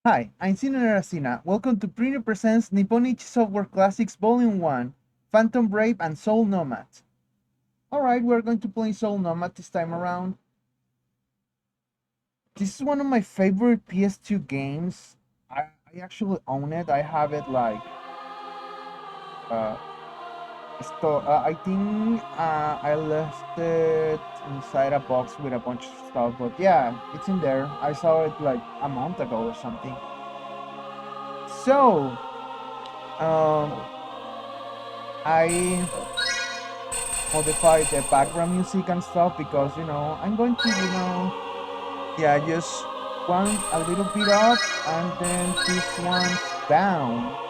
Hi, I'm Sinner Aracina. Welcome to Printer Presents Nipponichi Software Classics Volume 1, Phantom Brave and Soul Nomad. Alright, we're going to play Soul Nomad this time around. This is one of my favorite PS2 games. I actually own it. I have it like, uh, I think I left it inside a box with a bunch of stuff, but yeah, it's in there. I saw it like a month ago or something. So, I modify the background music and stuff because I'm going to yeah, just one a little bit up and then this one's down.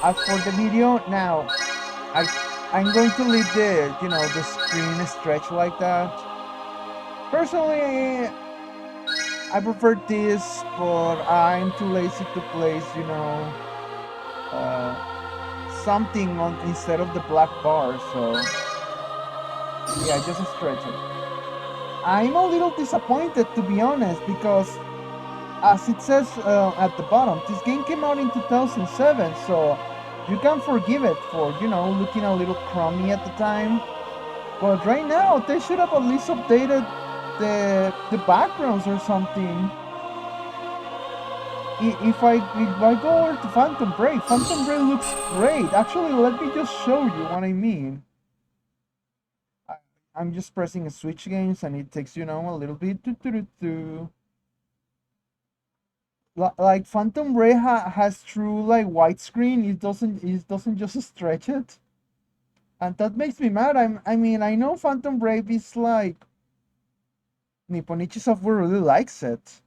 As for the video now, I'm going to leave the screen stretch like that. Personally, I prefer this, but I'm too lazy to place uh, something on instead of the black bar, so yeah, just stretch it. I'm a little disappointed, to be honest, because as it says at the bottom, this game came out in 2007, so you can forgive it for looking a little crummy at the time. But right now, they should have at least updated the backgrounds or something. If I go over to Phantom Brave looks great. Actually, let me just show you what I mean. I'm just pressing a switch games, and it takes a little bit to like Phantom Ray has true like widescreen. It doesn't just stretch it, and that makes me mad. I mean I know Phantom Brave is like Nipponichi Software really likes it.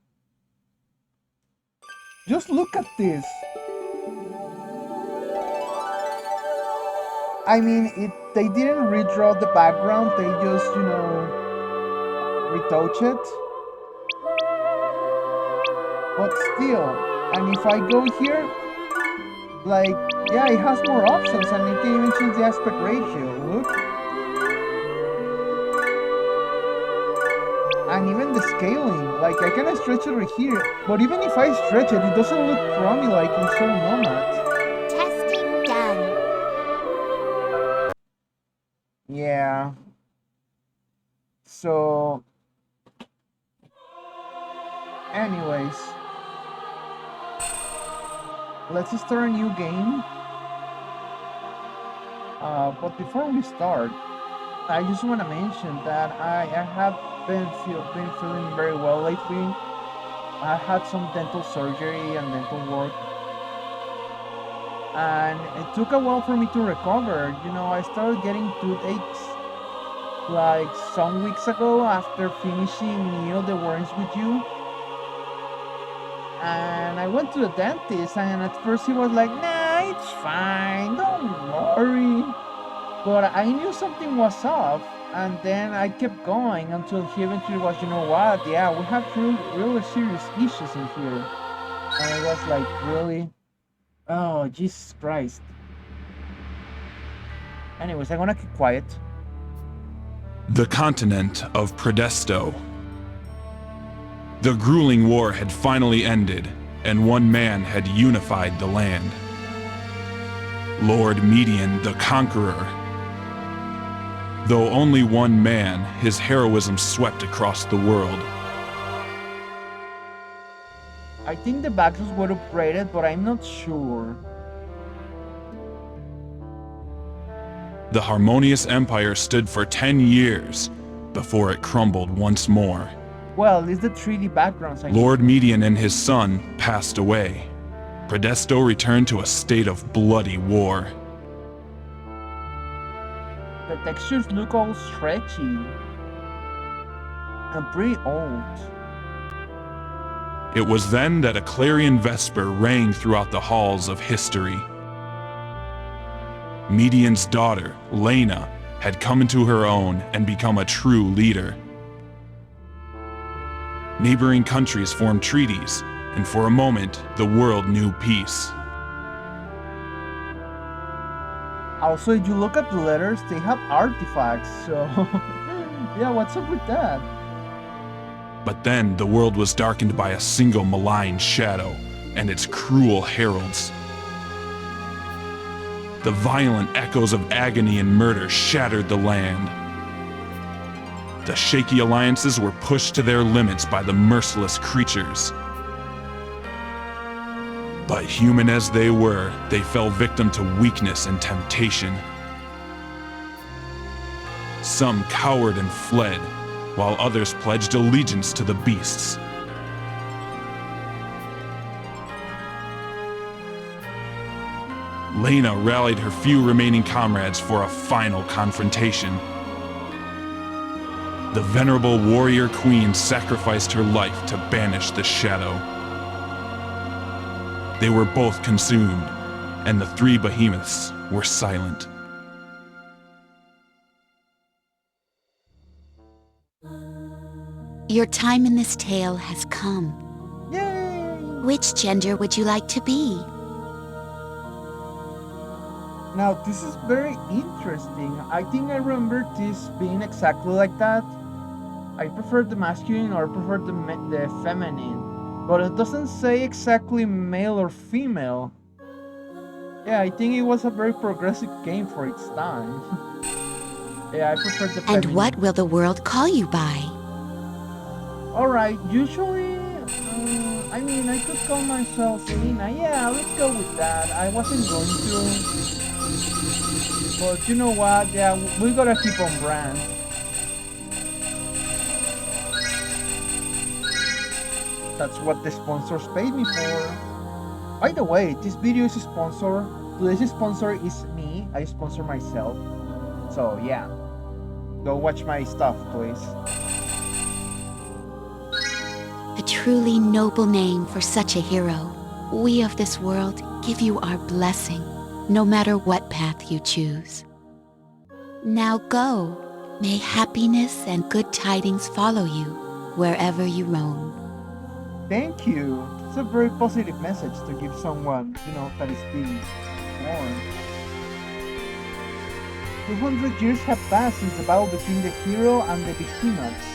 Just look at this. I mean they didn't redraw the background. They just retouch it. But still, and if I go here, like yeah, it has more options, and it can even change the aspect ratio. Look. And even the scaling, like I can stretch it right here, but even if I stretch it, it doesn't look crummy like in Soul Nomad. Testing done. Yeah. So, anyways, let's start a new game. But before we start, I just want to mention that I have been feeling very well lately. I had some dental surgery and dental work, and it took a while for me to recover. I started getting toothaches like some weeks ago after finishing Neo the Worms with you. And I went to the dentist, and at first he was like, nah, it's fine, don't worry. But I knew something was off, and then I kept going until he eventually was, you know what, yeah, we have really serious issues in here. And I was like, really? Oh, Jesus Christ. Anyways, I'm gonna keep quiet. The continent of Predesto. The grueling war had finally ended, and one man had unified the land. Lord Median the Conqueror. Though only one man, his heroism swept across the world. I think the boxes were upgraded, but I'm not sure. The harmonious empire stood for 10 years before it crumbled once more. Well, it's the 3D backgrounds. Lord Median and his son passed away. Predesto returned to a state of bloody war. The textures look all stretchy and pretty old. It was then that a clarion vesper rang throughout the halls of history. Median's daughter, Lena, had come into her own and become a true leader. Neighboring countries formed treaties, and for a moment, the world knew peace. Also, if you look at the letters, they have artifacts, so yeah, what's up with that? But then the world was darkened by a single malign shadow and its cruel heralds. The violent echoes of agony and murder shattered the land. The shaky alliances were pushed to their limits by the merciless creatures. But human as they were, they fell victim to weakness and temptation. Some cowered and fled, while others pledged allegiance to the beasts. Lena rallied her few remaining comrades for a final confrontation. The venerable warrior queen sacrificed her life to banish the shadow. They were both consumed, and the three behemoths were silent. Your time in this tale has come. Yay! Which gender would you like to be? Now, this is very interesting. I think I remember this being exactly like that. I prefer the masculine or I prefer the feminine, but it doesn't say exactly male or female. Yeah, I think it was a very progressive game for its time. Yeah, I prefer the feminine. And what will the world call you by? Alright, usually, I mean, I could call myself Selena. Yeah, let's go with that. I wasn't going to. But you know what? Yeah, we gotta keep on brand. That's what the sponsors paid me for. By the way, this video is sponsored. Today's sponsor is me. I sponsor myself. So yeah, go watch my stuff, please. A truly noble name for such a hero. We of this world give you our blessing, no matter what path you choose. Now go. May happiness and good tidings follow you wherever you roam. Thank you. It's a very positive message to give someone, that is being born. 200 years have passed since the battle between the hero and the behemoths.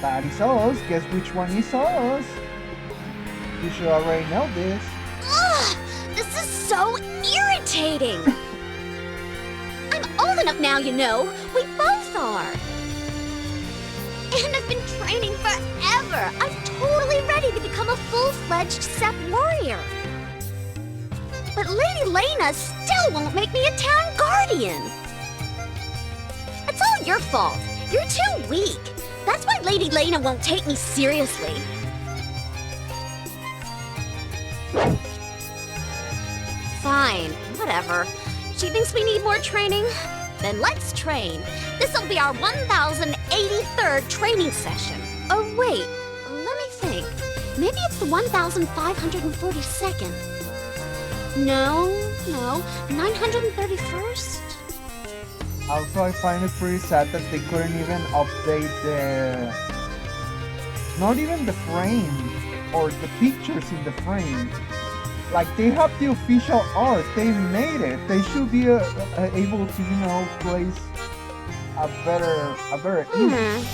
That is us. Guess which one is us? You should already know this. Ugh! This is so irritating! I'm old enough now, you know. We both are. And I've been training forever. I'm totally ready to become a full-fledged Sep warrior. But Lady Lena still won't make me a town guardian. It's all your fault. You're too weak. That's why Lady Lena won't take me seriously. Fine, whatever. She thinks we need more training? Then let's train. This'll be our 1083rd training session. Oh wait, let me think. Maybe it's the 1542nd. No, 931st? Also, I find it pretty sad that they couldn't even update not even the frame or the pictures in the frame. Like, they have the official art, they made it. They should be able to, place a better image.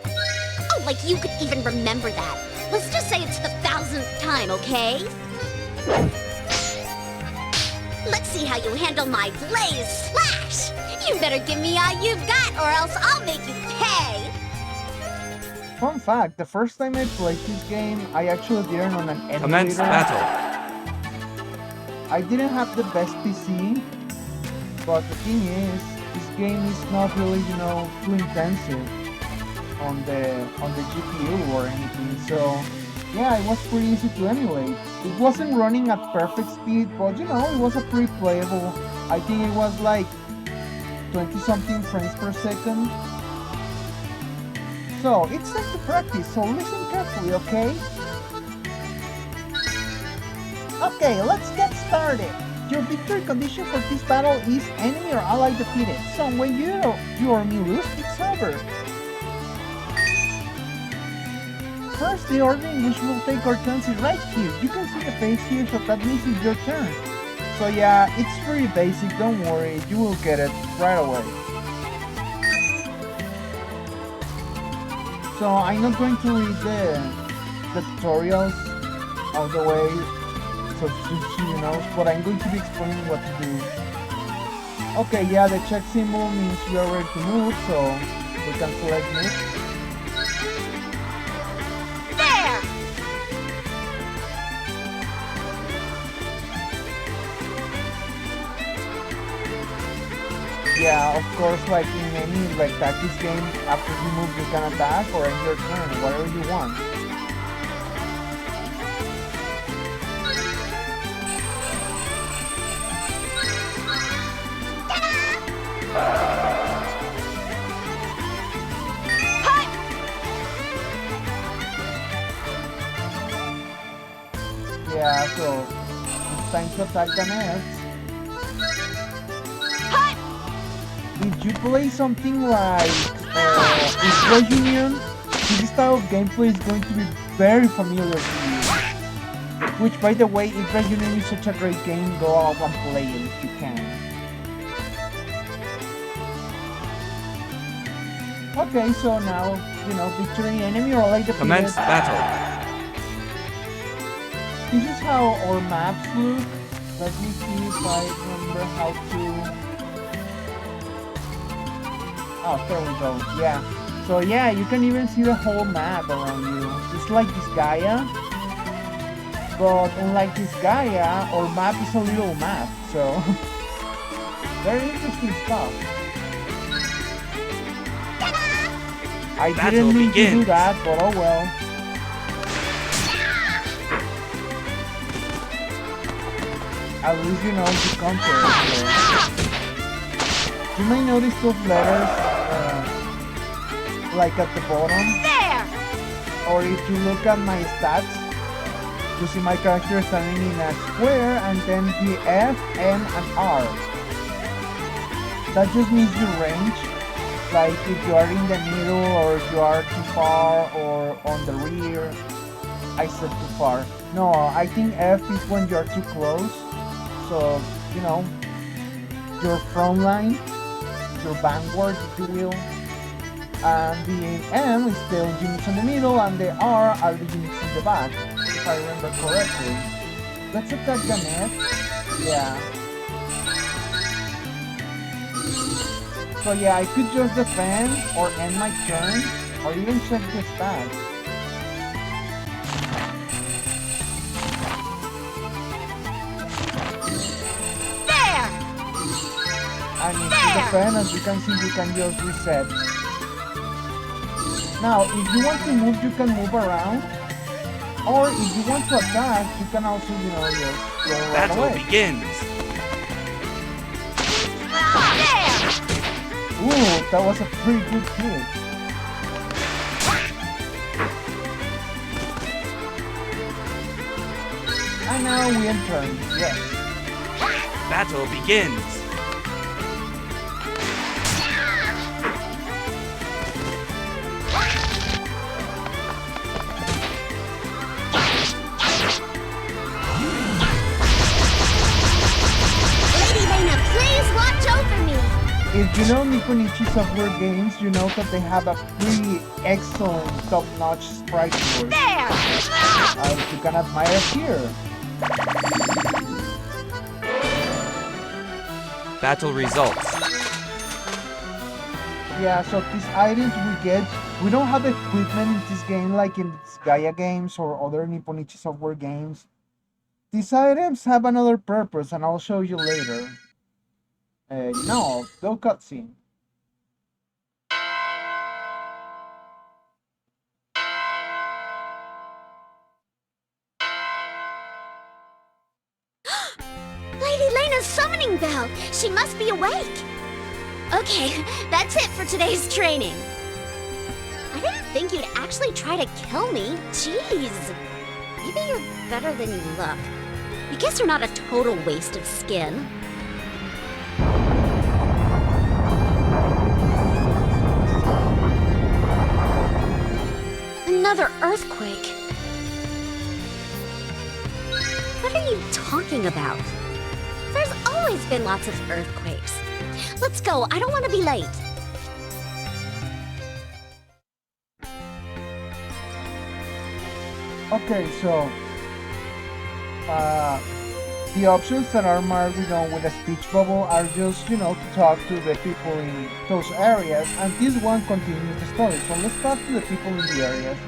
Oh, like you could even remember that. Let's just say it's the 1000th time, okay? Let's see how you handle my Blaze Slash! You better give me all you've got, or else I'll make you pay! Fun fact, the first time I played this game, I actually did it on an emulator. Commence battle. I didn't have the best PC, but the thing is, this game is not really, too intensive on the GPU or anything, so yeah, it was pretty easy to emulate. It wasn't running at perfect speed, but it was a pretty playable. I think it was like 20-something frames per second. So, it's time to practice, so listen carefully, okay? Okay, let's get started. Your victory condition for this battle is enemy or ally defeated. So when you or me lose, it's over. First, the order in which we'll take our turns is right here. You can see the face here, so that means it's your turn. So yeah, it's pretty basic, don't worry, you will get it right away. So I'm not going to read the tutorials all the way, so just so you know, but I'm going to be explaining what to do. Okay, yeah, the check symbol means we are ready to move, so we can select move. There! Yeah, of course, like in any like tactics game, after you move you can attack or end your turn, whatever you want. Yeah, so it's time to attack the next. If you play something like Whisper Union, this style of gameplay is going to be very familiar to you. Which, by the way, Whisper Union is such a great game, go out and play it if you can. Okay, so now, you know, victory enemy or like the Commence battle. This is how our maps look. Let me see if I remember how to... Oh, there we go. Yeah. So yeah, you can even see the whole map around you. It's like this Gaia. But unlike this Gaia, our map is a little map. So very interesting stuff. I didn't mean to do that, but oh well. At least you know to counter it. So. You may notice those letters like at the bottom. There! Or if you look at my stats, you see my character standing in a square and then the F, M, and R. That just means your range. Like if you are in the middle or if you are too far or on the rear. I said too far. No, I think F is when you are too close. So, you know, your front line, your vanguard, if you will. And the M is the units in the middle, and the R are the units in the back, if I remember correctly. Let's attack the net. Yeah. So yeah, I could just defend or end my turn, or even check the stats. There! And if you defend, as you can see, you can just reset. Now, if you want to move, you can move around. Or if you want to attack, you can also, you know, just go right Battle away. begins. Ooh, that was a pretty good hit. And now we enter, yes. Battle begins. If you know Nipponichi Software Games, you know that they have a pretty excellent, top-notch sprite work. You can admire here. Battle results. Yeah, so these items we get, we don't have equipment in this game like in Gaia games or other Nipponichi Software games. These items have another purpose, and I'll show you later. No cutscene. Lady Lena's summoning bell! She must be awake! Okay, that's it for today's training. I didn't think you'd actually try to kill me. Jeez. Maybe you're better than you look. I guess you're not a total waste of skin. Another earthquake. What are you talking about? For always been lots of earthquakes. Let's go, I don't want to be late. Okay, so the options that are marked, with a speech bubble are just, to talk to the people in those areas, and this one continues the story. So let's talk to the people in the areas.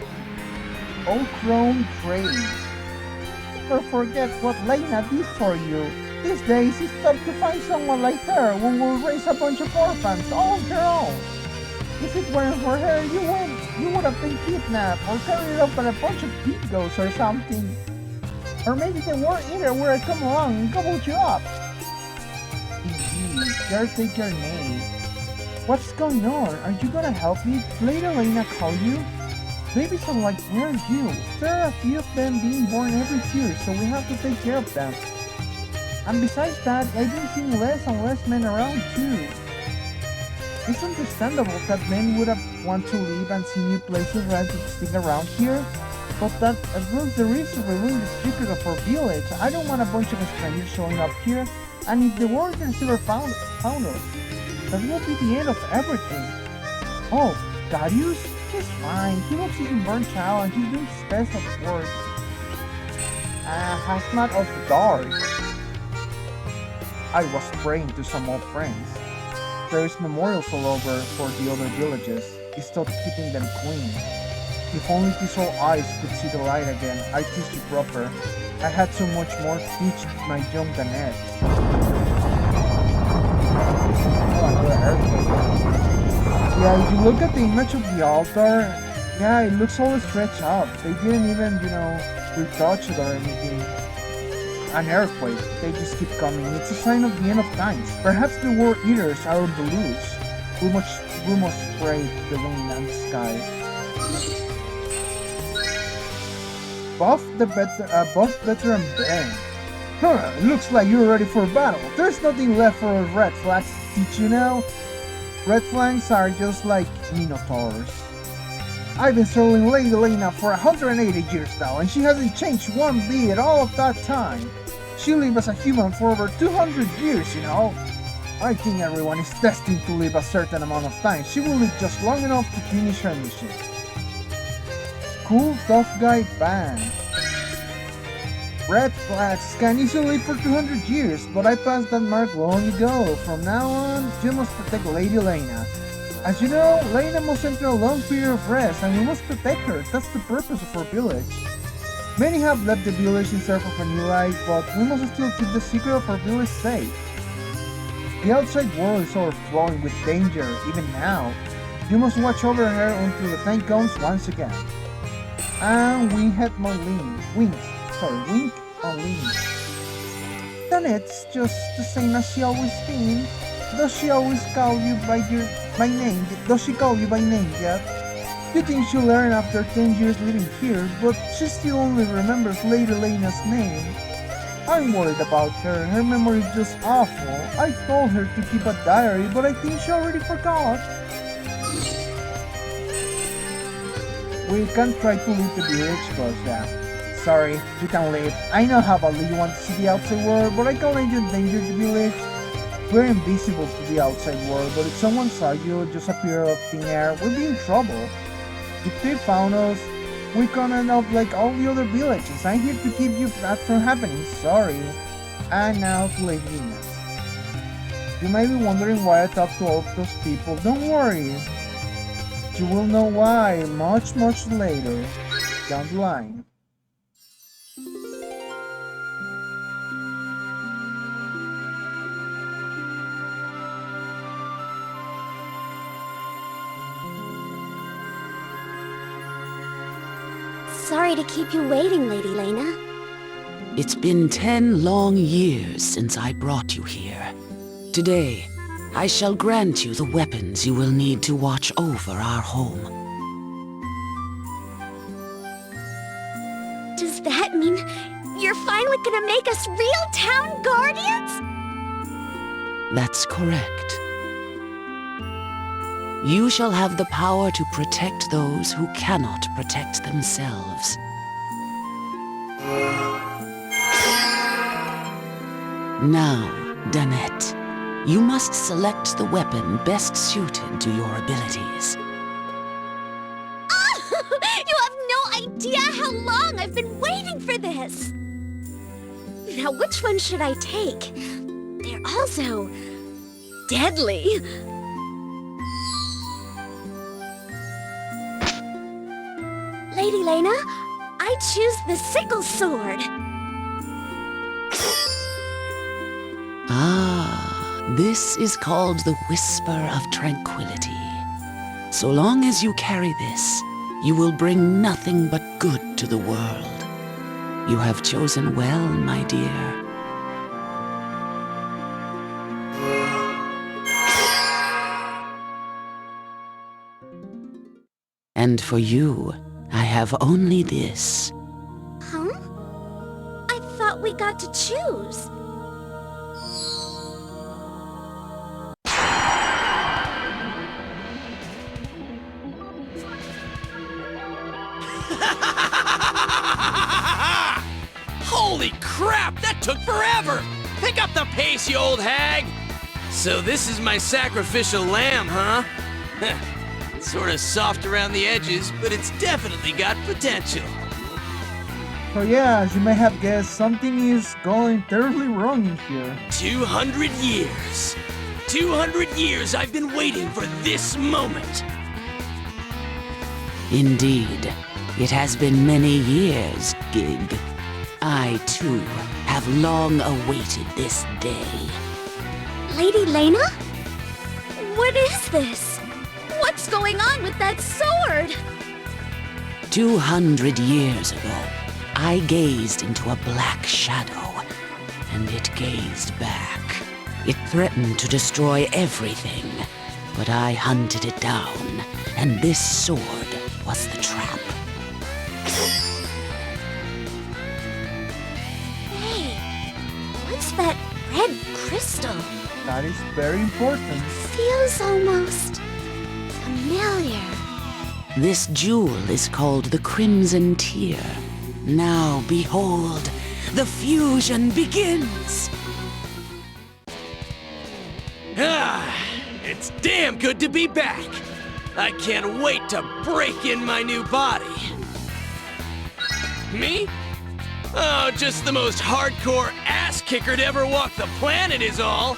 Old Crown Trade. Never forget what Lena did for you. These days, it's tough to find someone like her who will raise a bunch of orphans all on her own. If it weren't for her, you would have been kidnapped or carried off by a bunch of pigos or something. Or maybe the war eater would have come along and gobbled you up. Indeed, caretaker May. What's going on? Are you gonna help me? Did Lena call you? Babies are like, where are you? There are a few of them being born every year, so we have to take care of them. And besides that, I've been seeing less and less men around too. It's understandable that men would have want to leave and see new places rather than stick around here, but that runs the risk of revealing the secret of our village. I don't want a bunch of strangers showing up here, and if the warriors ever found us, that will be the end of everything. Oh, Darius? He's fine. He looks even burnt out and he's doing his best at work. Hazmat of the Dark. I was praying to some old friends. There is memorials all over for the other villages. It's still keeping them clean. If only these old eyes could see the light again, I'd teach you proper. I had so much more to teach my young Danette. Oh, another earthquake. Yeah, if you look at the image of the altar, yeah, it looks all stretched out. They didn't even, retouch it or anything. An earthquake, they just keep coming. It's a sign of the end of times. Perhaps the war eaters are on the loose. We must pray to the wind and the sky. Buff veteran Ben. Huh, looks like you're ready for battle. There's nothing left for red flags to teach you now. Red flags are just like minotaurs. I've been serving Lady Lena for 180 years now, and she hasn't changed one bit all of that time. She lived as a human for over 200 years, I think everyone is destined to live a certain amount of time. She will live just long enough to finish her mission. Cool tough guy Ban. Red flags can easily live for 200 years, but I passed that mark long ago. From now on, you must protect Lady Lena. As you know, Lena must enter a long period of rest, and we must protect her. That's the purpose of our village. Many have left the village in search of a new life, but we must still keep the secret of our village safe. The outside world is overflowing with danger, even now. You must watch over her until the time comes once again. And we had more wink on wings. Danette's just the same as she always been. Does she always call you by name? Does she call you by name yet? You think she'll learn after 10 years living here, but she still only remembers Lady Lena's name. I'm worried about her. Her memory is just awful. I told her to keep a diary, but I think she already forgot. We can try to leave the village, but sorry, you can leave. I know how badly you want to see the outside world, but I can't let you endanger the village. We're invisible to the outside world, but if someone saw you just appear out of thin air, we'd be in trouble. If they found us, we can't end up like all the other villages. I'm here to keep that from happening, sorry. And now to laziness. You might be wondering why I talked to all of those people. Don't worry. You will know why much later down the line. Sorry to keep you waiting, Lady Lena. It's been 10 long years since I brought you here. Today, I shall grant you the weapons you will need to watch over our home. Does that mean you're finally gonna make us real town guardians? That's correct. You shall have the power to protect those who cannot protect themselves. Now, Danette, you must select the weapon best suited to your abilities. You have no idea how long I've been waiting for this! Now, which one should I take? They're all so deadly. Lady Lena, I choose the sickle sword. Ah, this is called the Whisper of Tranquility. So long as you carry this, you will bring nothing but good to the world. You have chosen well, my dear. And for you, I have only this. Huh? I thought we got to choose. Holy crap, that took forever! Pick up the pace, you old hag! So this is my sacrificial lamb, huh? It's sort of soft around the edges, but it's definitely got potential. So yeah, as you may have guessed, something is going terribly wrong in here. 200 years. 200 years I've been waiting for this moment. Indeed, it has been many years, Gig. I, too, have long awaited this day. Lady Lena? What is this? What's going on with that sword? 200 years ago, I gazed into a black shadow, and it gazed back. It threatened to destroy everything, but I hunted it down, and this sword was the trap. Hey, what's that red crystal? That is very important. Feels almost familiar. This jewel is called the Crimson Tear. Now, behold, the fusion begins! It's damn good to be back. I can't wait to break in my new body. Me? Oh, just the most hardcore ass-kicker to ever walk the planet is all.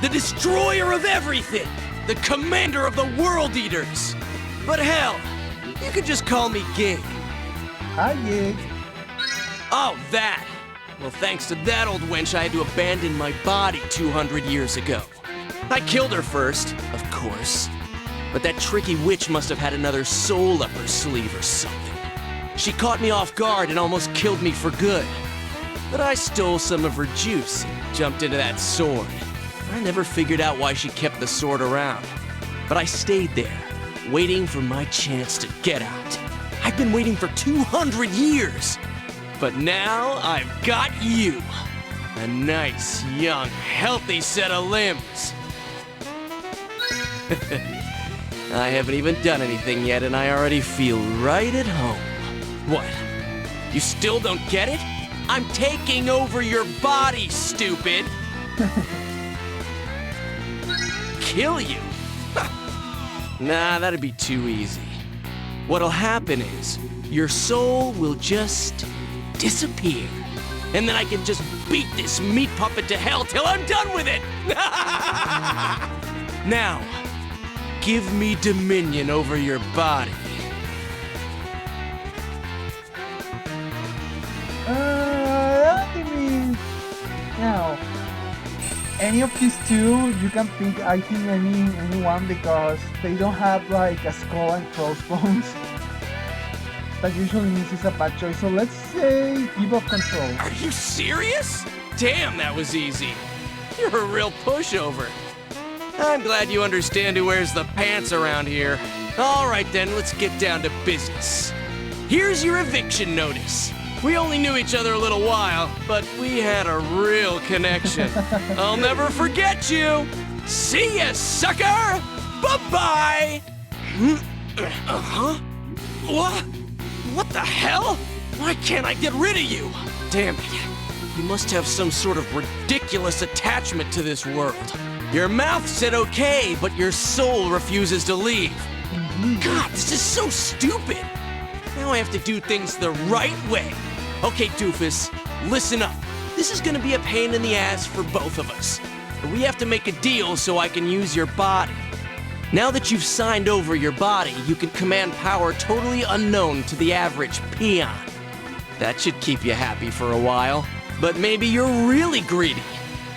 The destroyer of everything. The commander of the World Eaters. But hell, you could just call me Gig. Hi, Gig. Oh, that. Well, thanks to that old wench, I had to abandon my body 200 years ago. I killed her first, of course. But that tricky witch must have had another soul up her sleeve or something. She caught me off guard and almost killed me for good. But I stole some of her juice and jumped into that sword. I never figured out why she kept the sword around. But I stayed there, waiting for my chance to get out. I've been waiting for 200 years. But now I've got you. A nice, young, healthy set of limbs. I haven't even done anything yet and I already feel right at home. What? You still don't get it? I'm taking over your body, stupid! Kill you? Nah, that'd be too easy. What'll happen is, your soul will just disappear. And then I can just beat this meat puppet to hell till I'm done with it! Now, give me dominion over your body. I mean, now, any of these two, you can pick, I think, anyone because they don't have like a skull and crossbones. That usually means it's a bad choice. So let's say give up control. Are you serious? Damn, that was easy. You're a real pushover. I'm glad you understand who wears the pants around here. All right then, let's get down to business. Here's your eviction notice. We only knew each other a little while, but we had a real connection. I'll never forget you. See ya, sucker! Bye-bye! Uh-huh? What? What the hell? Why can't I get rid of you? Damn it. You must have some sort of ridiculous attachment to this world. Your mouth said okay, but your soul refuses to leave. God, this is so stupid. Now I have to do things the right way. Okay, doofus, listen up. This is gonna be a pain in the ass for both of us. But we have to make a deal so I can use your body. Now that you've signed over your body, you can command power totally unknown to the average peon. That should keep you happy for a while. But maybe you're really greedy.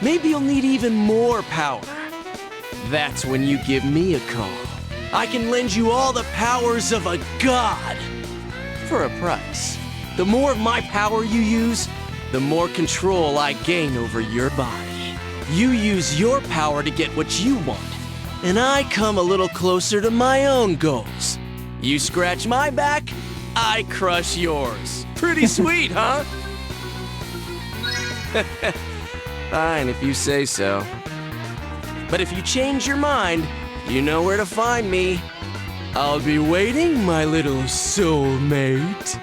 Maybe you'll need even more power. That's when you give me a call. I can lend you all the powers of a god. For a price. The more of my power you use, the more control I gain over your body. You use your power to get what you want, and I come a little closer to my own goals. You scratch my back, I crush yours. Pretty sweet, huh? Fine, if you say so. But if you change your mind, you know where to find me. I'll be waiting, my little soulmate.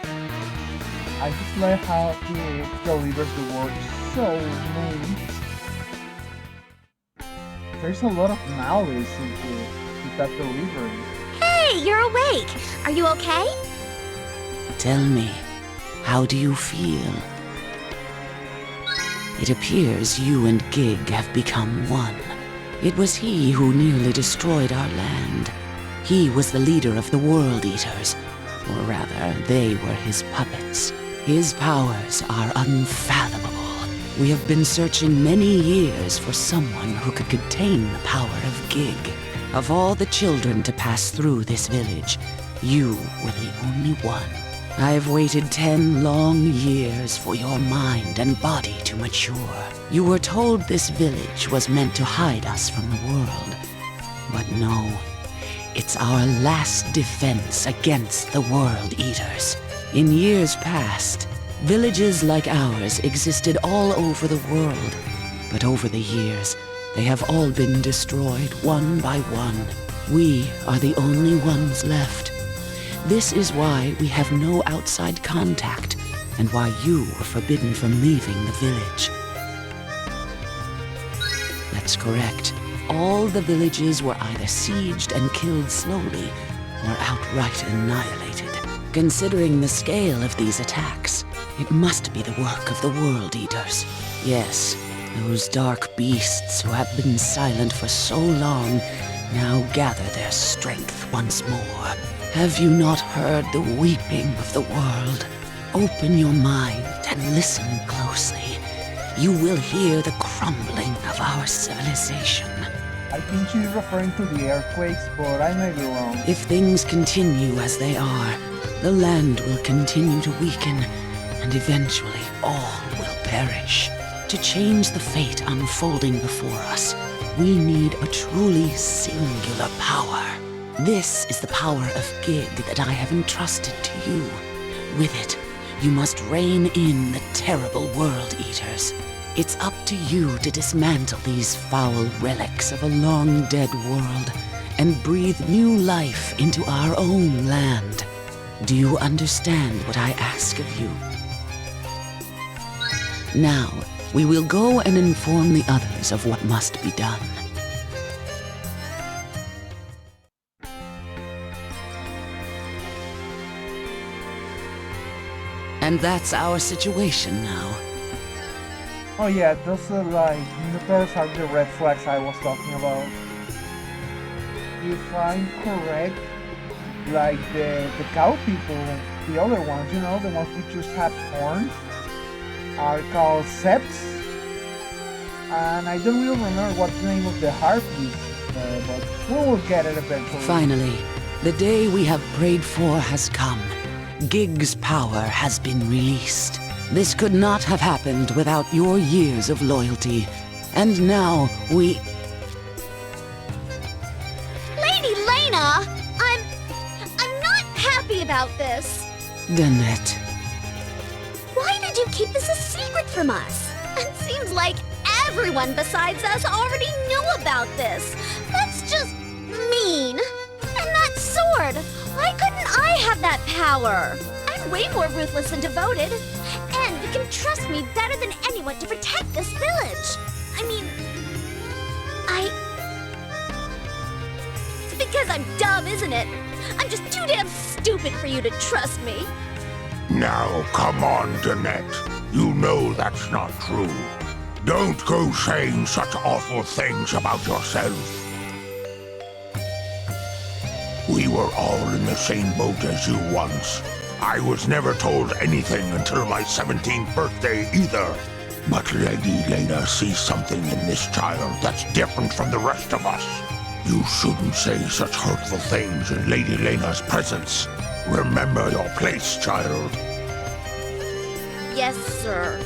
I just like how he delivers the word soulmate. There's a lot of malice into that delivery. Hey, you're awake. Are you okay? Tell me, how do you feel? It appears you and Gig have become one. It was he who nearly destroyed our land. He was the leader of the World Eaters, or rather, they were his puppets. His powers are unfathomable. We have been searching many years for someone who could contain the power of Gig. Of all the children to pass through this village, you were the only one. I have waited 10 long years for your mind and body to mature. You were told this village was meant to hide us from the world. But no, it's our last defense against the World Eaters. In years past, villages like ours existed all over the world. But over the years, they have all been destroyed one by one. We are the only ones left. This is why we have no outside contact, and why you were forbidden from leaving the village. That's correct. All the villages were either sieged and killed slowly, or outright annihilated. Considering the scale of these attacks, it must be the work of the World Eaters. Yes, those dark beasts who have been silent for so long now gather their strength once more. Have you not heard the weeping of the world? Open your mind and listen closely. You will hear the crumbling of our civilization. I think she's referring to the earthquakes, but I may be wrong. If things continue as they are, the land will continue to weaken, and eventually all will perish. To change the fate unfolding before us, we need a truly singular power. This is the power of Gig that I have entrusted to you. With it, you must rein in the terrible World Eaters. It's up to you to dismantle these foul relics of a long-dead world and breathe new life into our own land. Do you understand what I ask of you? Now, we will go and inform the others of what must be done. And that's our situation now. Oh yeah, those are those are the red flags I was talking about. If I'm correct, like the cow people, the other ones, you know, the ones who just have horns, are called septs. And I don't really remember what's the name of the harpies, but we will get it eventually. Finally, the day we have prayed for has come. Gig's power has been released. This could not have happened without your years of loyalty. And now we... Lady Lena, I'm not happy about this. Danette. Why did you keep this a secret from us? It seems like everyone besides us already knew about this. That's just mean. And that sword, why couldn't I have that power? I'm way more ruthless and devoted. And can trust me better than anyone to protect this village. I mean, It's because I'm dumb, isn't it? I'm just too damn stupid for you to trust me. Now, come on, Danette. You know that's not true. Don't go saying such awful things about yourself. We were all in the same boat as you once. I was never told anything until my 17th birthday either. But Lady Lena sees something in this child that's different from the rest of us. You shouldn't say such hurtful things in Lady Lena's presence. Remember your place, child. Yes, sir.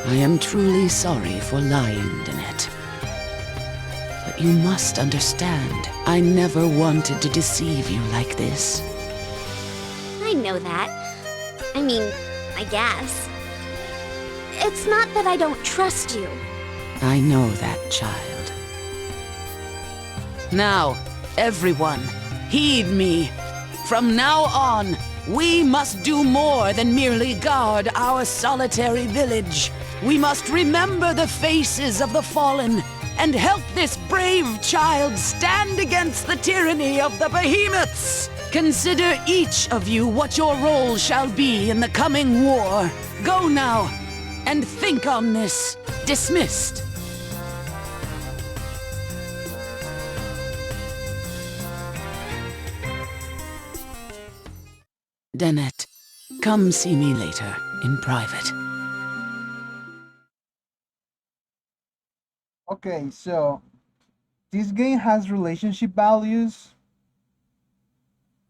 I am truly sorry for lying, Danette. But you must understand, I never wanted to deceive you like this. I know that. I mean, I guess. It's not that I don't trust you. I know that, child. Now, everyone, heed me. From now on, we must do more than merely guard our solitary village. We must remember the faces of the fallen and help this brave child stand against the tyranny of the behemoths. Consider each of you what your role shall be in the coming war. Go now, and think on this. Dismissed. Danette, come see me later, in private. Okay, so this game has relationship values,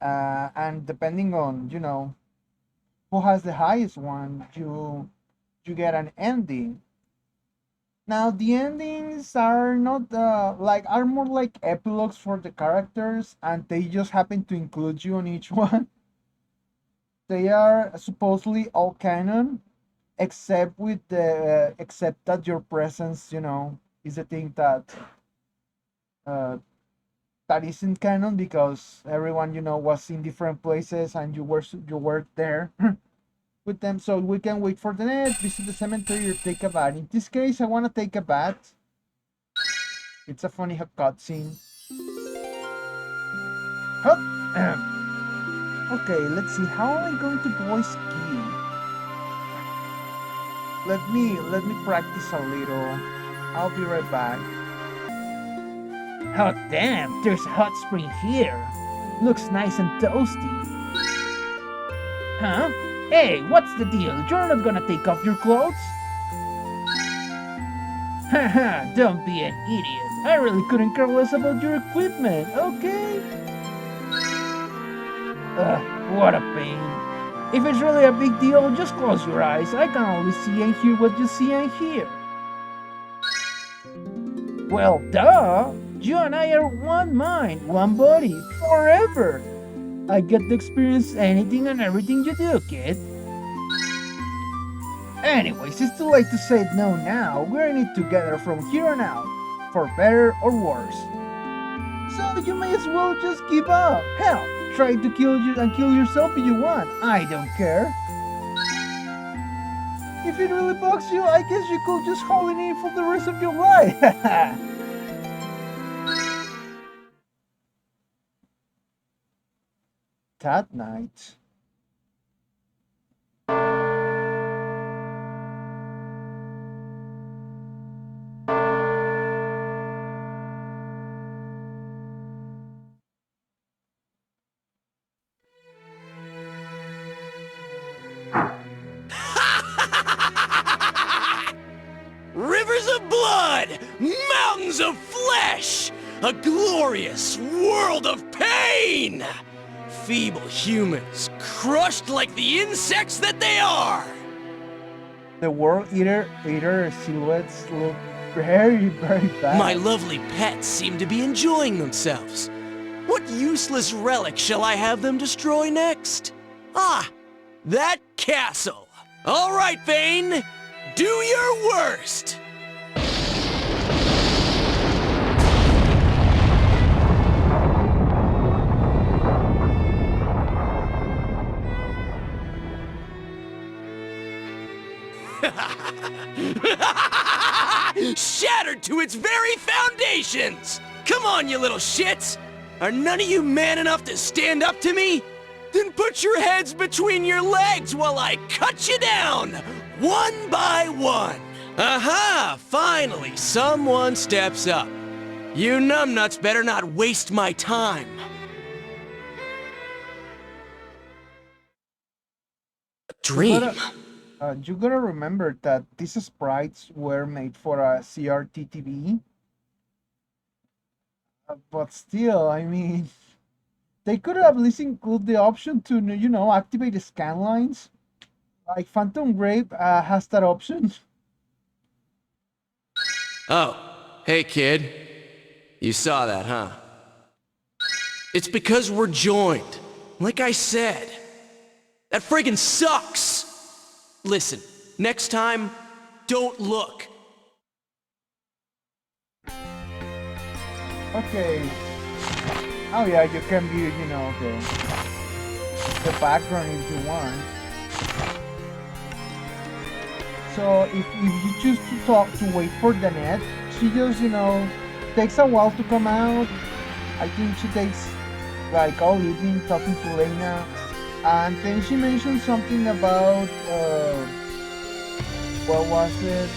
and depending on who has the highest one, you get an ending. Now the endings are not are more like epilogues for the characters, and they just happen to include you on each one. They are supposedly all canon, except except that your presence, is a thing uh, that isn't canon because everyone was in different places and you were there with them. So we can wait for the next, visit the cemetery, or take a bath. In this case, I want to take a bath. It's a funny cutscene. Huh? Okay, let's see. How am I going to voice Key? Let me practice a little. I'll be right back. Oh damn, there's a hot spring here. Looks nice and toasty. Huh? Hey, what's the deal? You're not gonna take off your clothes? Haha, don't be an idiot. I really couldn't care less about your equipment, okay? What a pain. If it's really a big deal, just close your eyes. I can only see and hear what you see and hear. Well, duh! You and I are one mind, one body, forever! I get to experience anything and everything you do, kid. Anyways, it's too late to say no now. We're in it together from here on out, for better or worse. So you may as well just give up. Hell, try to kill yourself if you want. I don't care. If it really bugs you, I guess you could just hold it in for the rest of your life. That night. Rivers of blood! Mountains of flesh! A glorious world of pain! Feeble humans, crushed like the insects that they are! The world eater silhouettes look very, very bad. My lovely pets seem to be enjoying themselves. What useless relic shall I have them destroy next? Ah, that castle! All right, Vane! Do your worst! Shattered to its very foundations! Come on, you little shits! Are none of you man enough to stand up to me? Then put your heads between your legs while I cut you down, one by one. Aha! Finally, someone steps up. You numbnuts better not waste my time. Dream. You gotta remember that these sprites were made for a CRT TV. But still, I mean, they could have at least include the option to, activate the scan lines. Like Phantom Grape has that option. Oh, hey kid. You saw that, huh? It's because we're joined. Like I said, that friggin' sucks. Listen, next time, don't look. Okay. Oh yeah, you can view, the background if you want. So if you choose to wait for the net, she just, takes a while to come out. I think she takes like all evening talking to Lena. And then she mentioned something about, what was it?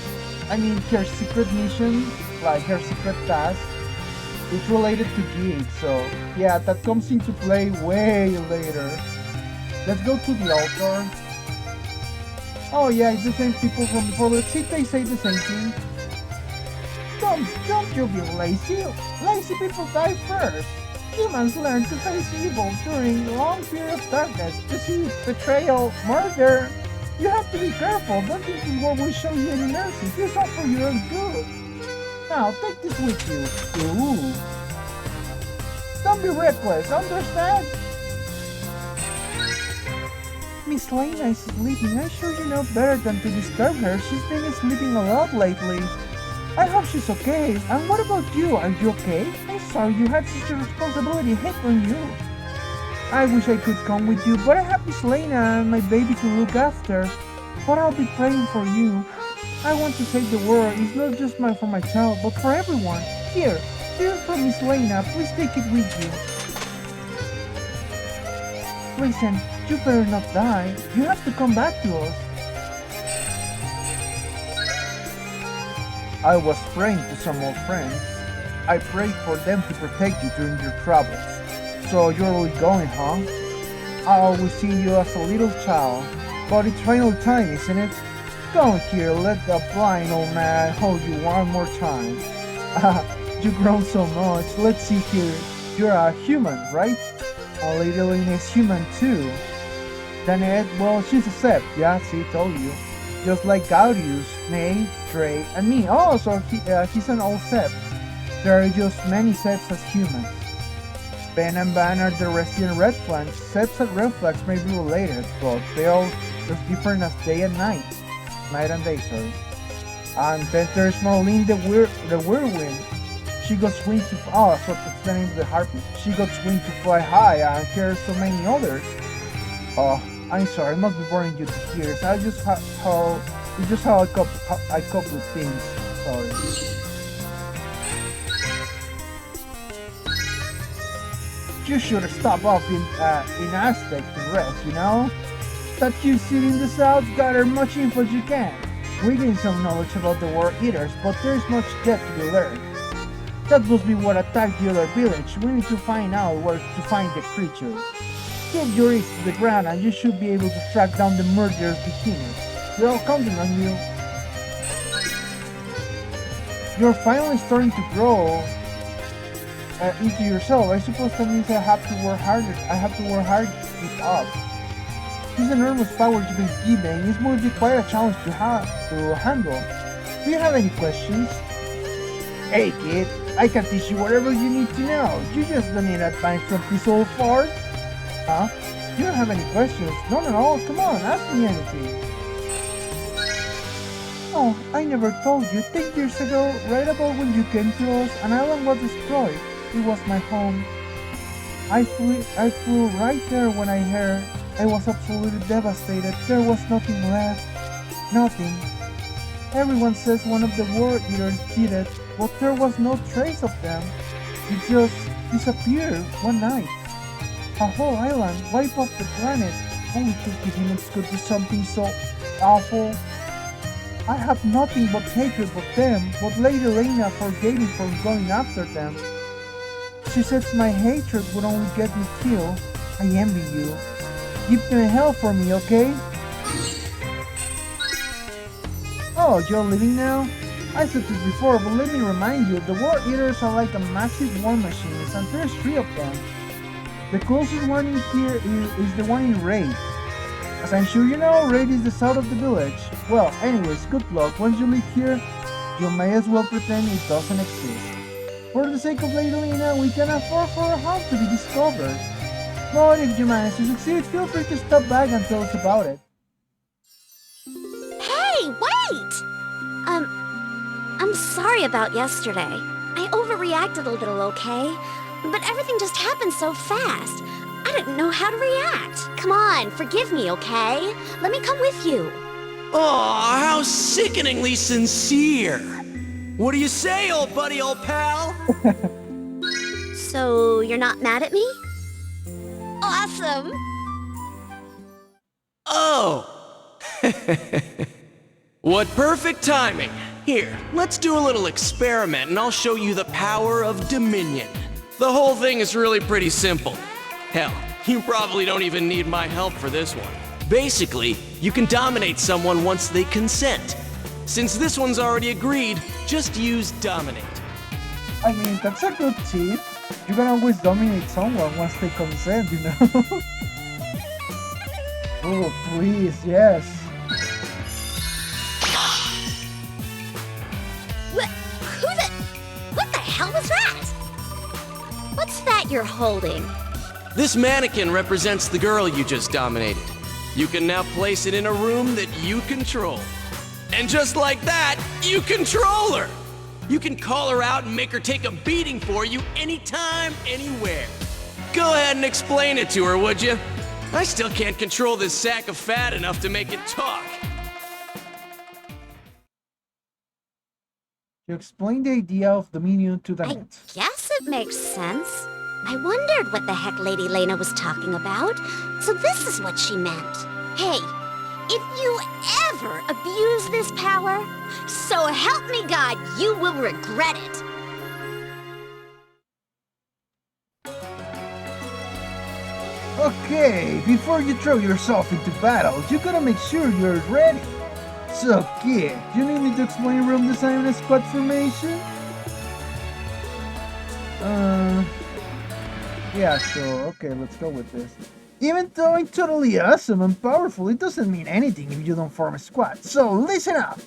I mean, her secret mission, like her secret task. It's related to gigs, so yeah, that comes into play way later. Let's go to the altar. Oh yeah, it's the same people from before. Let's see if they say the same thing. Don't you be lazy. Lazy people die first. Humans learn to face evil during long periods of darkness. Deceit, betrayal, murder. You have to be careful. Don't think this world will show you any mercy. This is all for your own good. Now, take this with you. Ooh. Don't be reckless, understand? Miss Lena is sleeping. I'm sure you know better than to disturb her. She's been sleeping a lot lately. I hope she's okay. And what about you? Are you okay? I'm sorry you had such a responsibility hit on you. I wish I could come with you, but I have Miss Lena and my baby to look after. But I'll be praying for you. I want to save the world. It's not just for my child, but for everyone. Here, here's from Miss Lena. Please take it with you. Listen, you better not die. You have to come back to us. I was praying to some old friends. I prayed for them to protect you during your travels. So you're really going, huh? I always see you as a little child, but it's final time, isn't it? Come here, let the blind old man hold you one more time. You've grown so much. Let's see here. You're a human, right? A Lady Lena is human too. Danette, well, she's a Sept, yeah, see, told you. Just like Gaudius, Nate, Trey, and me. Oh, so he's an old Sept. There are just many Septs as humans. Ben and Van are the resident red flags. Septs and red flags may be related, but they're all as different as day and night. Night and day, sorry. And then there's Marlene the whirlwind. She got wings to so that's the name of the harpy. She got wings to fly high, and here are so many others. Oh, I'm sorry, I must be boring you to tears. It's just how I cope with things. Sorry. You should stop off in Aztec to rest, you know? That cute city in the south gather much info as you can. We gain some knowledge about the War Eaters, but there's much yet to be learned. That must be what attacked the other village. We need to find out where to find the creature. Get your ears to the ground and you should be able to track down the murderous behemoths. We're all counting on you. You're finally starting to grow into yourself. I suppose that means I have to work harder. I have to work hard to keep up. This enormous power you've been given is going to be quite a challenge to handle. Do you have any questions? Hey kid, I can teach you whatever you need to know. You just don't need advice from this old fart. Huh? You don't have any questions? None at all? Come on, ask me anything. Oh, I never told you. 10 years ago, right about when you came to us, an island was destroyed. It was my home. I flew right there when I heard. I was absolutely devastated. There was nothing left. Nothing. Everyone says one of the war eaters did it, but there was no trace of them. It just disappeared one night. A whole island wiped off the planet. Only 50 minutes could do something so awful. I have nothing but hatred for them, but Lady Elena forgave me for going after them. She says my hatred would only get me killed. I envy you. Give them hell for me, okay? Oh, you're leaving now? I said this before, but let me remind you, the War Eaters are like a massive war machines, and there's 3 of them. The closest one in here is the one in Raid. As I'm sure you know, Raid is the south of the village. Well, anyways, good luck. Once you leave here, you may as well pretend it doesn't exist. For the sake of Lady Lena, we can afford for our house to be discovered. But if you manage to succeed, feel free to stop back and tell us about it. Hey, wait! I'm sorry about yesterday. I overreacted a little, okay? But everything just happened so fast. I didn't know how to react. Come on, forgive me, okay? Let me come with you. Aw, how sickeningly sincere. What do you say, old buddy, old pal? So, you're not mad at me? Awesome! Oh! What perfect timing. Here, let's do a little experiment and I'll show you the power of Dominion. The whole thing is really pretty simple. Hell, you probably don't even need my help for this one. Basically, you can dominate someone once they consent. Since this one's already agreed, just use dominate. I mean, that's a good tip. You can always dominate someone once they consent, you know? Oh, please, yes. What the hell was that? What's that you're holding? This mannequin represents the girl you just dominated. You can now place it in a room that you control. And just like that, you control her! You can call her out and make her take a beating for you anytime, anywhere. Go ahead and explain it to her, would you? I still can't control this sack of fat enough to make it talk. You explained the idea of Dominion to I them. guess it makes sense. I wondered what the heck Lady Lena was talking about, so this is what she meant. Hey, if you ever abuse this power, so help me God, you will regret it. Okay, before you throw yourself into battle, you gotta make sure you're ready. So, kid, you need me to explain room design and squad formation? Yeah, sure. Okay, let's go with this. Even though I'm totally awesome and powerful, it doesn't mean anything if you don't form a squad. So, listen up!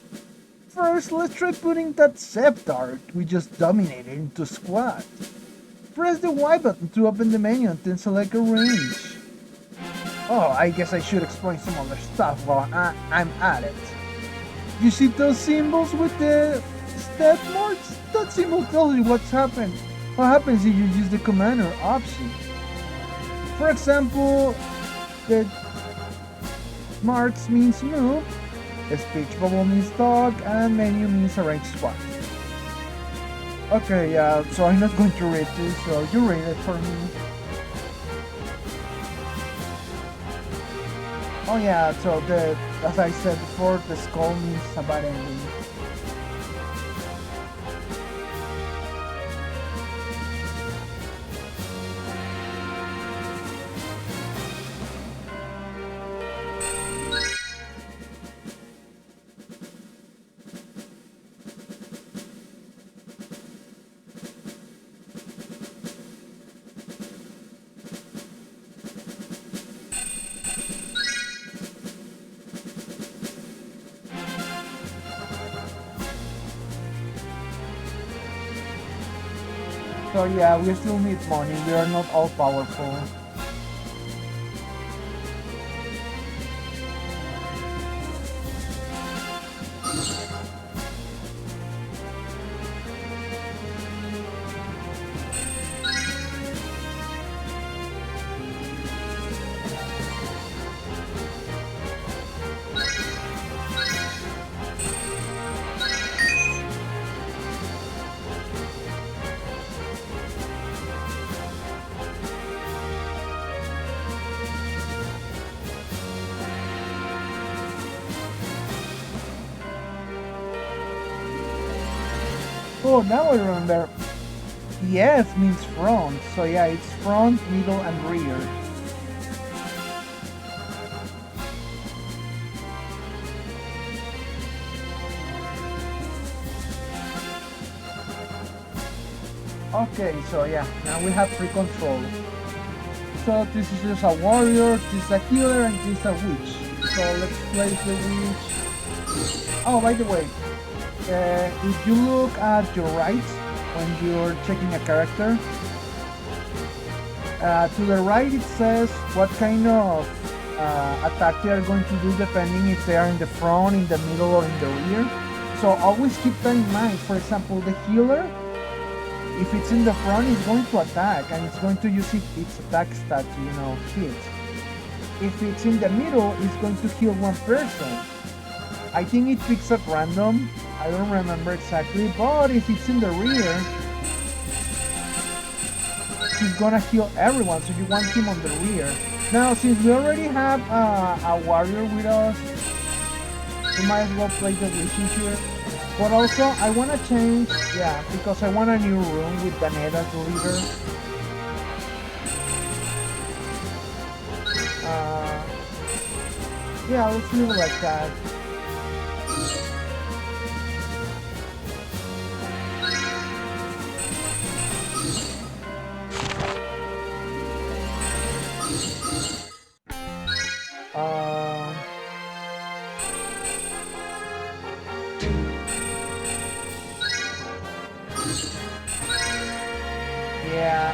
First, let's try putting that scepter we just dominated into squad. Press the Y button to open the menu and then select a range. Oh, I guess I should explain some other stuff while I'm at it. You see those symbols with the step marks? That symbol tells you what's happened. What happens if you use the commander option? For example, the marks means move, the speech bubble means talk, and menu means arrange squad. Okay, yeah, so I'm not going to read this, so you read it for me. Oh yeah, so as I said before, the skull means a bad ending. So yeah, we still need money, we are not all powerful. Oh, now I remember. Yes means front, so yeah, it's front, middle, and rear. Okay, so yeah, now we have free control. So this is just a warrior, this is a healer, and this is a witch. So let's place the witch. Oh, by the way, if you look at your right when you're checking a character, to the right it says what kind of attack they are going to do depending if they are in the front, in the middle, or in the rear. So always keep that in mind. For example, the healer, if it's in the front, it's going to attack and it's going to use its attack stat to, hit. If it's in the middle, it's going to heal one person. I think it picks at random. I don't remember exactly, but if it's in the rear, he's gonna heal everyone, so you want him on the rear. Now, since we already have a warrior with us, we might as well play the witch here. But also, I want to change, because I want a new room with Danet as the leader. Let's leave it like that.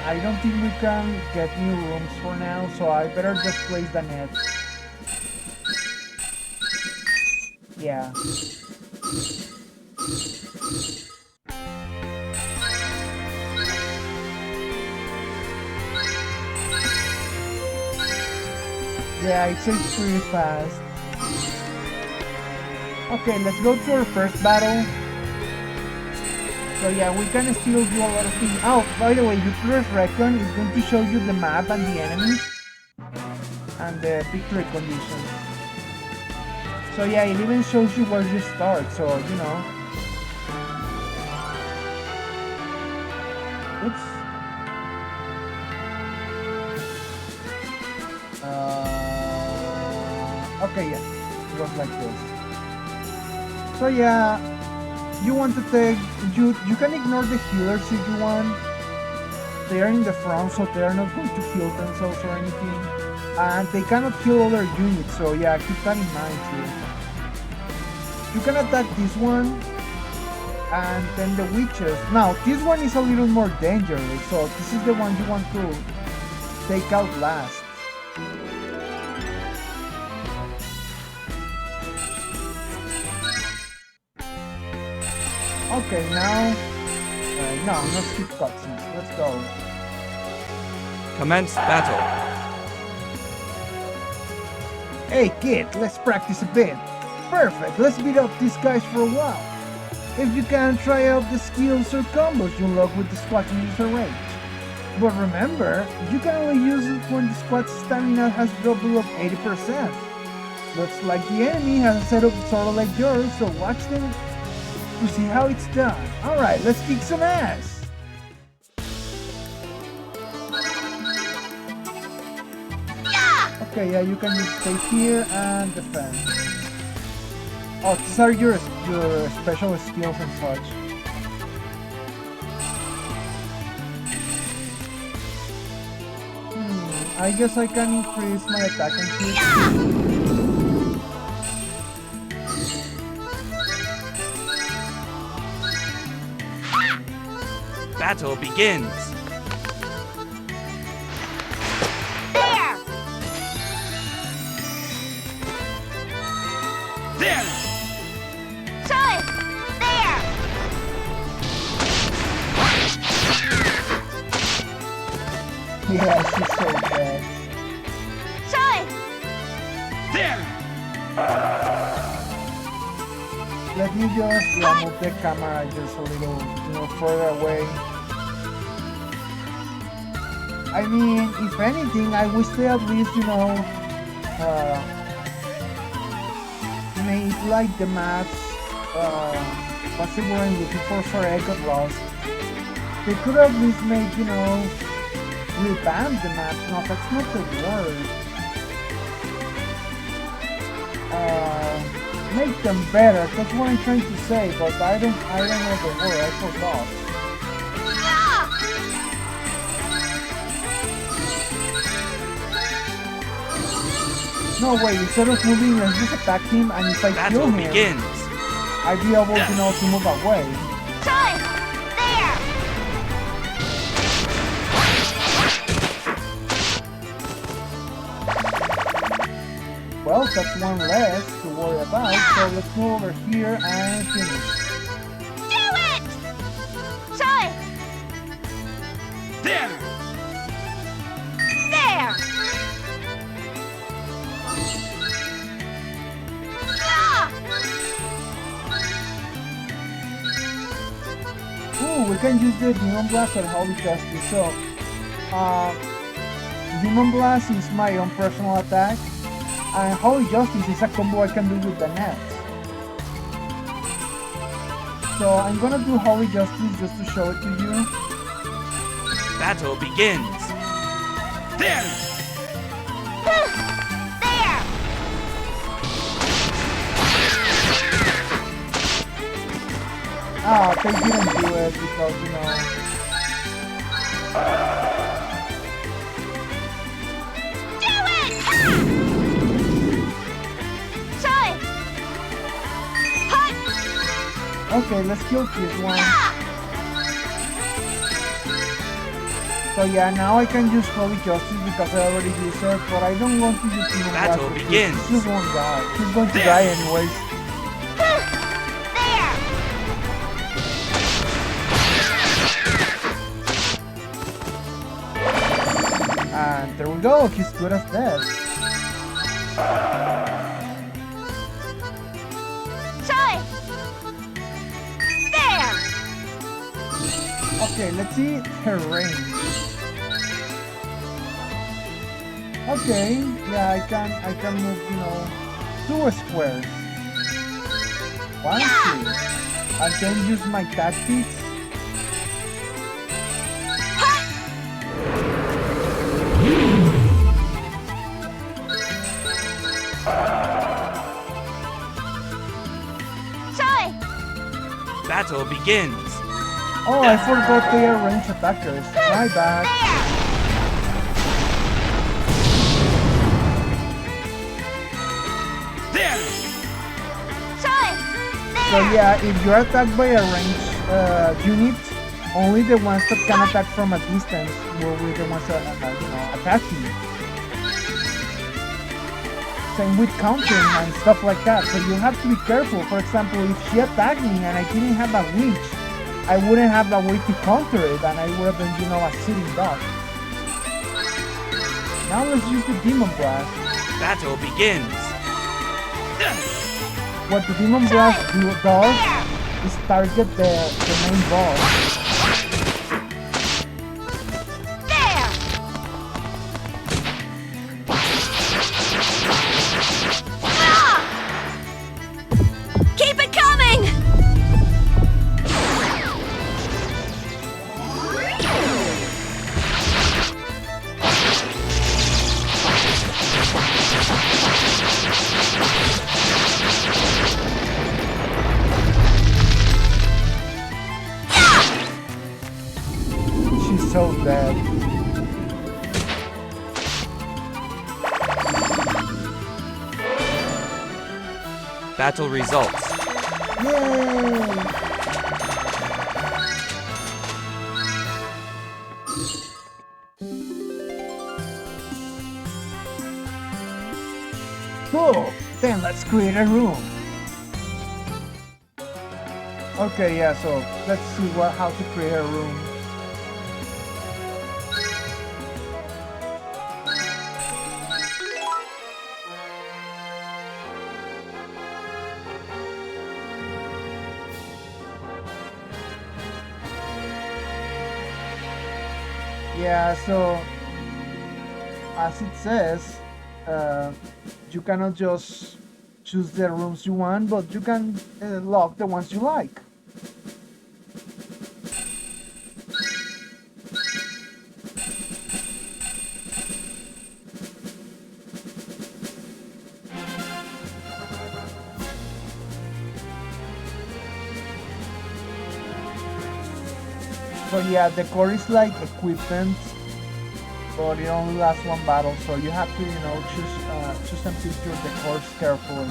I don't think we can get new rooms for now, so I better just place the net. Yeah. Yeah, it saves pretty fast. Okay, let's go to our first battle. So yeah, we can still do a lot of things. Oh, by the way, you press Recon is going to show you the map and the enemies and the victory conditions. So yeah, it even shows you where you start, so Oops. Okay, yeah, it goes like this. So yeah, you want to take, you can ignore the healers if you want. They are in the front, so they are not going to heal themselves or anything. And they cannot heal other units, so yeah, keep that in mind too. You can attack this one, and then the witches. Now, this one is a little more dangerous, so this is the one you want to take out last. Okay, now... no, let's skip cutscenes. Let's go. Commence battle. Hey kid, let's practice a bit. Perfect, let's beat up these guys for a while. If you can, try out the skills or combos you unlock with the squad in user range. But remember, you can only use it when the squad's stamina has dropped below 80%. Looks like the enemy has a setup sort of like yours, so watch them to see how it's done. Alright, let's kick some ass! Okay, yeah, you can just stay here and defend. Oh, these are your special skills and such. I guess I can increase my attack and hit. Battle begins. There! There! Sully! There! Yeah, she's so bad. Sully! There! Let me just move the camera just a little, further away. I mean, if anything, I wish they at least, made like the maps What's the word I'm looking for? Sorry, I got lost. They could at least make, you know, revamp the maps. No, that's not the word. Make them better. That's what I'm trying to say, but I don't know the word. I forgot. No, wait, instead of moving, let's just attack him, and if I kill him, begins. I'd be able, you know, to move away. Time! There! Well, that's one less to worry about, so let's move over here and finish. Do it! Time! There! There! Ah! Ooh, we can use the Demon Blast or Holy Justice. So, Demon Blast is my own personal attack, and Holy Justice is a combo I can do with the net. So I'm gonna do Holy Justice just to show it to you. Battle begins. There! There! Ah, they didn't do it because, you know... Do it! Time! Hut! Okay, let's kill this one. So yeah, now I can use Holy Justice because I already used it, but I don't want to use Demon Blast. Battle begins. This just won't die. He's going to die anyways. There! And there we go, he's good as dead. Time! There! Okay, let's see her range. Okay, yeah, I can move, you know, 2 squares. 1, 2. And then use my tactics. Time! Battle begins. Oh, I forgot they are range attackers. My bad. There! Time! So yeah, if you're attacked by a range unit, only the ones that can attack from a distance will be the ones that you know, attack you. Same with countering and stuff like that. So you have to be careful. For example, if she attacked me and I didn't have a reach, I wouldn't have a way to counter it, and I would have been, you know, a sitting duck. Now let's use the Demon Blast. Battle begins. What the Demon Blast does is target the main boss. There! Ah! Keep it coming! She's so dead. Battle results. Yay! Cool! Then let's create a room. Okay, yeah, so let's see how to create a room. Yeah, so as it says, you cannot just choose the rooms you want, but you can lock the ones you like. So yeah, the core is like equipment, but it only lasts one battle. So you have to, you know, choose and pick the cores carefully.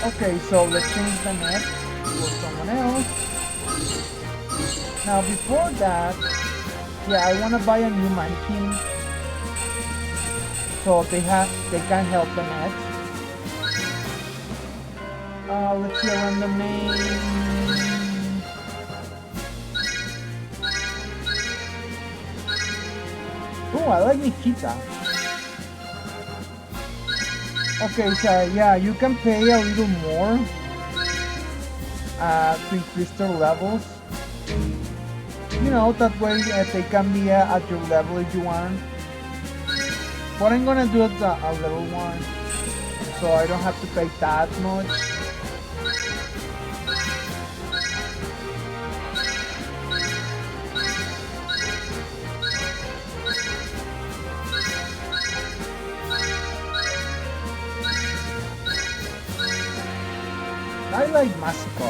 Okay, so let's change the net for someone else. Now before that, yeah, I wanna buy a new mannequin so they can help the net. Let's see a random name. Oh, I like Nikita. Okay, so yeah, you can pay a little more to increase their levels. You know, that way they can be at your level if you want. But I'm gonna do it a little one, so I don't have to pay that much. I like Masiko.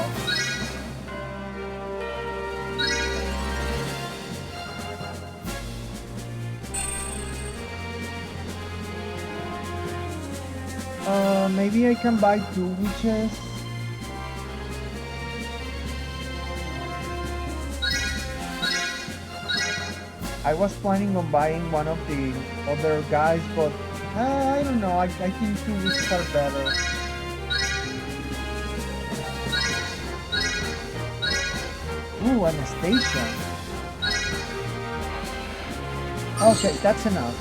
Maybe I can buy 2 witches. I was planning on buying one of the other guys, but I don't know. I think 2 witches are better. Ooh, Anastasia. Okay, that's enough.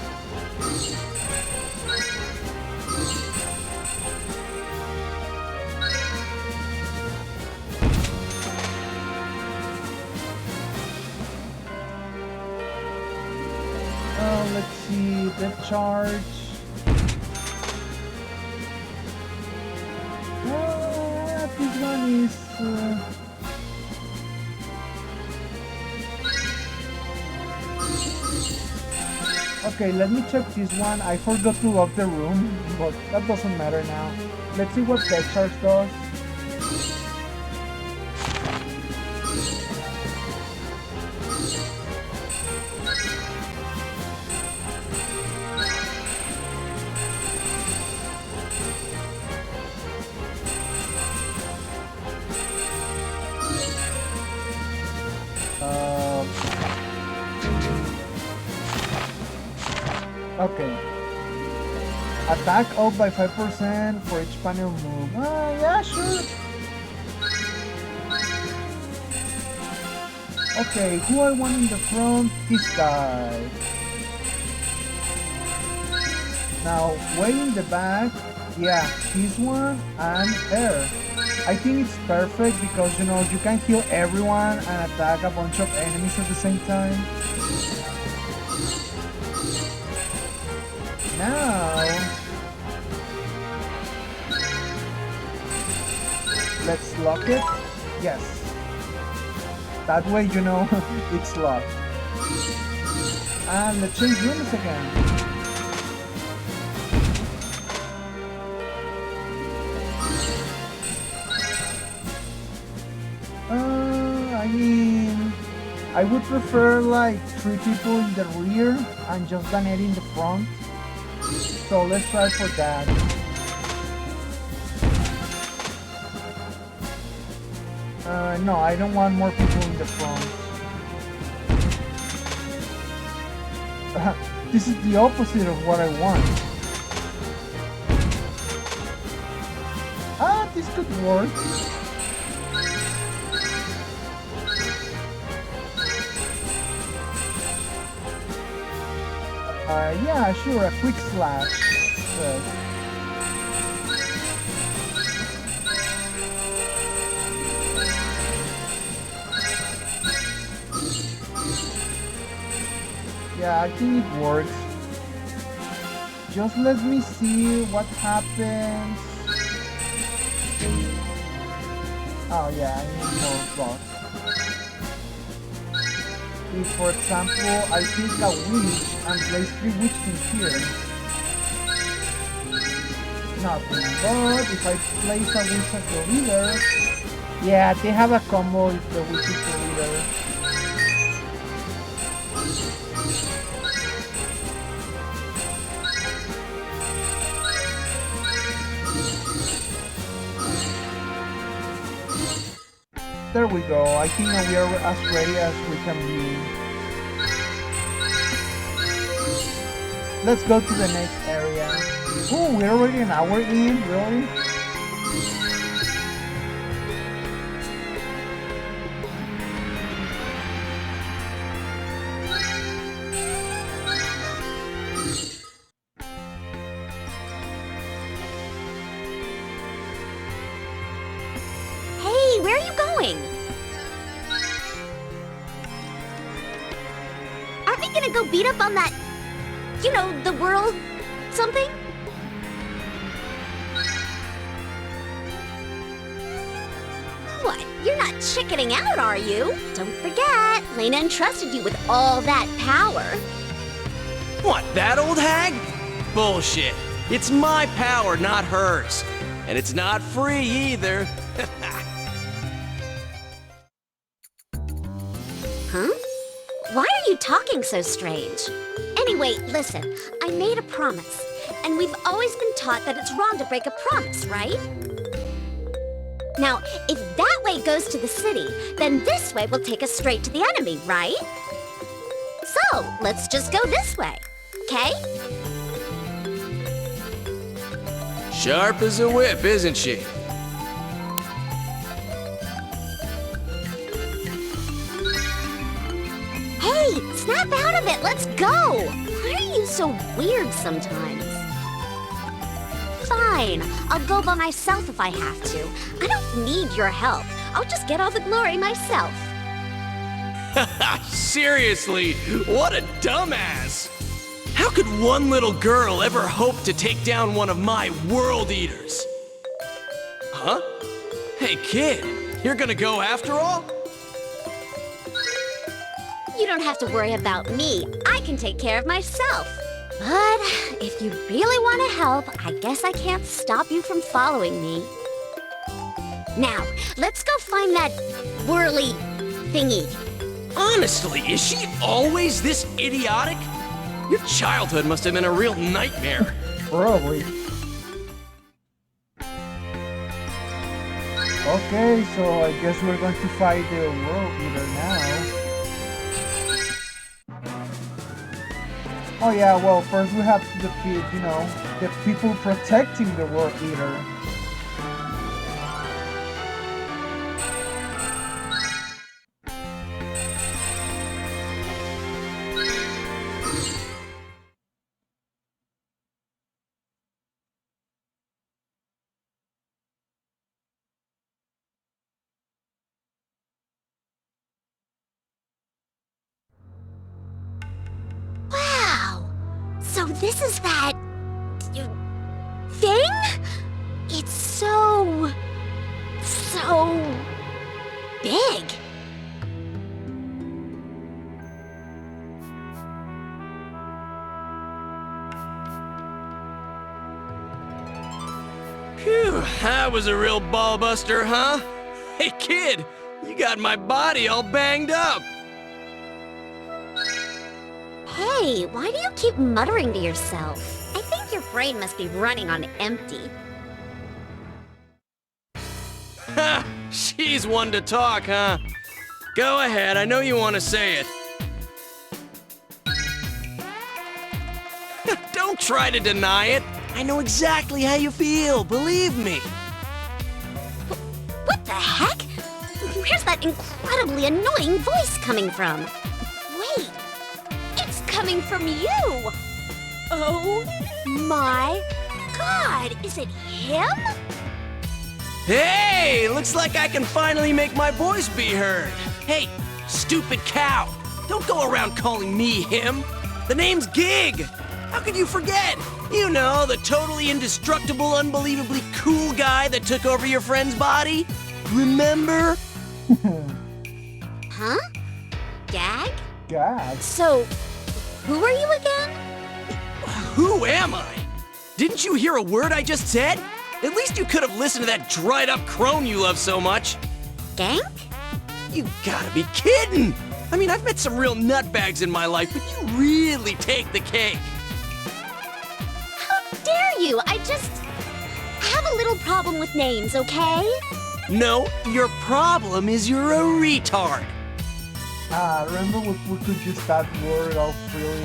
Let's see, the charge. This one is... Okay, let me check this one. I forgot to lock the room, but that doesn't matter now. Let's see what that charge does. Okay. Attack out by 5% for each panel move. Yeah, sure. Okay, who I want in the front? This guy. Now, way in the back, yeah, this one and her. I think it's perfect because, you know, you can heal everyone and attack a bunch of enemies at the same time. Now, let's lock it. Yes. That way, you know, it's locked. And let's change rooms again. I mean, I would prefer like 3 people in the rear and just Danette in the front. So let's try for that. No, I don't want more people in the front. This is the opposite of what I want. This could work. Yeah, sure, a quick slash. Yeah, I think it works. Just let me see what happens. Oh yeah, I need more blocks. if, for example, I pick a witch and place 3 witches here, nothing. But if I place a witch as the leader, yeah, they have a combo if the witch is the leader. There we go. I think we are as ready as we can be. Let's go to the next area. Oh, we're already an hour in, really? Hey, where are you going? Aren't we gonna go beat up on that, you know, the world something? What? You're not chickening out, are you? Don't forget, Lena entrusted you with all that power. What, that old hag? Bullshit. It's my power, not hers. And it's not free either. Huh? Why are you talking so strange? Anyway, listen, I made a promise, and we've always been taught that it's wrong to break a promise, right? Now, if that way goes to the city, then this way will take us straight to the enemy, right? So, let's just go this way, okay? Sharp as a whip, isn't she? Hey, snap out of it, let's go! Why are you so weird sometimes? Fine, I'll go by myself if I have to. I don't need your help. I'll just get all the glory myself. Seriously, what a dumbass! How could one little girl ever hope to take down one of my world eaters? Huh? Hey kid, you're gonna go after all? You don't have to worry about me. I can take care of myself. But if you really want to help, I guess I can't stop you from following me. Now, let's go find that whirly thingy. Honestly, is she always this idiotic? Your childhood must have been a real nightmare. Probably. Okay, so I guess we're going to fight the world eater now. Oh yeah, well, first we have to defeat, you know, the people protecting the world eater. Wow! So this is that... thing? It's so big. Phew, that was a real ballbuster, huh? Hey kid, you got my body all banged up. Hey, why do you keep muttering to yourself? I think your brain must be running on empty. Ha! She's one to talk, huh? Go ahead, I know you want to say it. Don't try to deny it. I know exactly how you feel, believe me. What the heck? Where's that incredibly annoying voice coming from? Wait, it's coming from you! Oh my god, is it him? Hey, looks like I can finally make my voice be heard. Hey, stupid cow, don't go around calling me him. The name's Gig. How could you forget? You know, the totally indestructible, unbelievably cool guy that took over your friend's body. Remember? Huh? Gag? God. So, who are you again? Who am I? Didn't you hear a word I just said? At least you could have listened to that dried up crone you love so much. Gank? You gotta be kidding! I mean, I've met some real nutbags in my life, but you really take the cake. How dare you? I have a little problem with names, okay? No, your problem is you're a retard. Remember we could use that word all freely?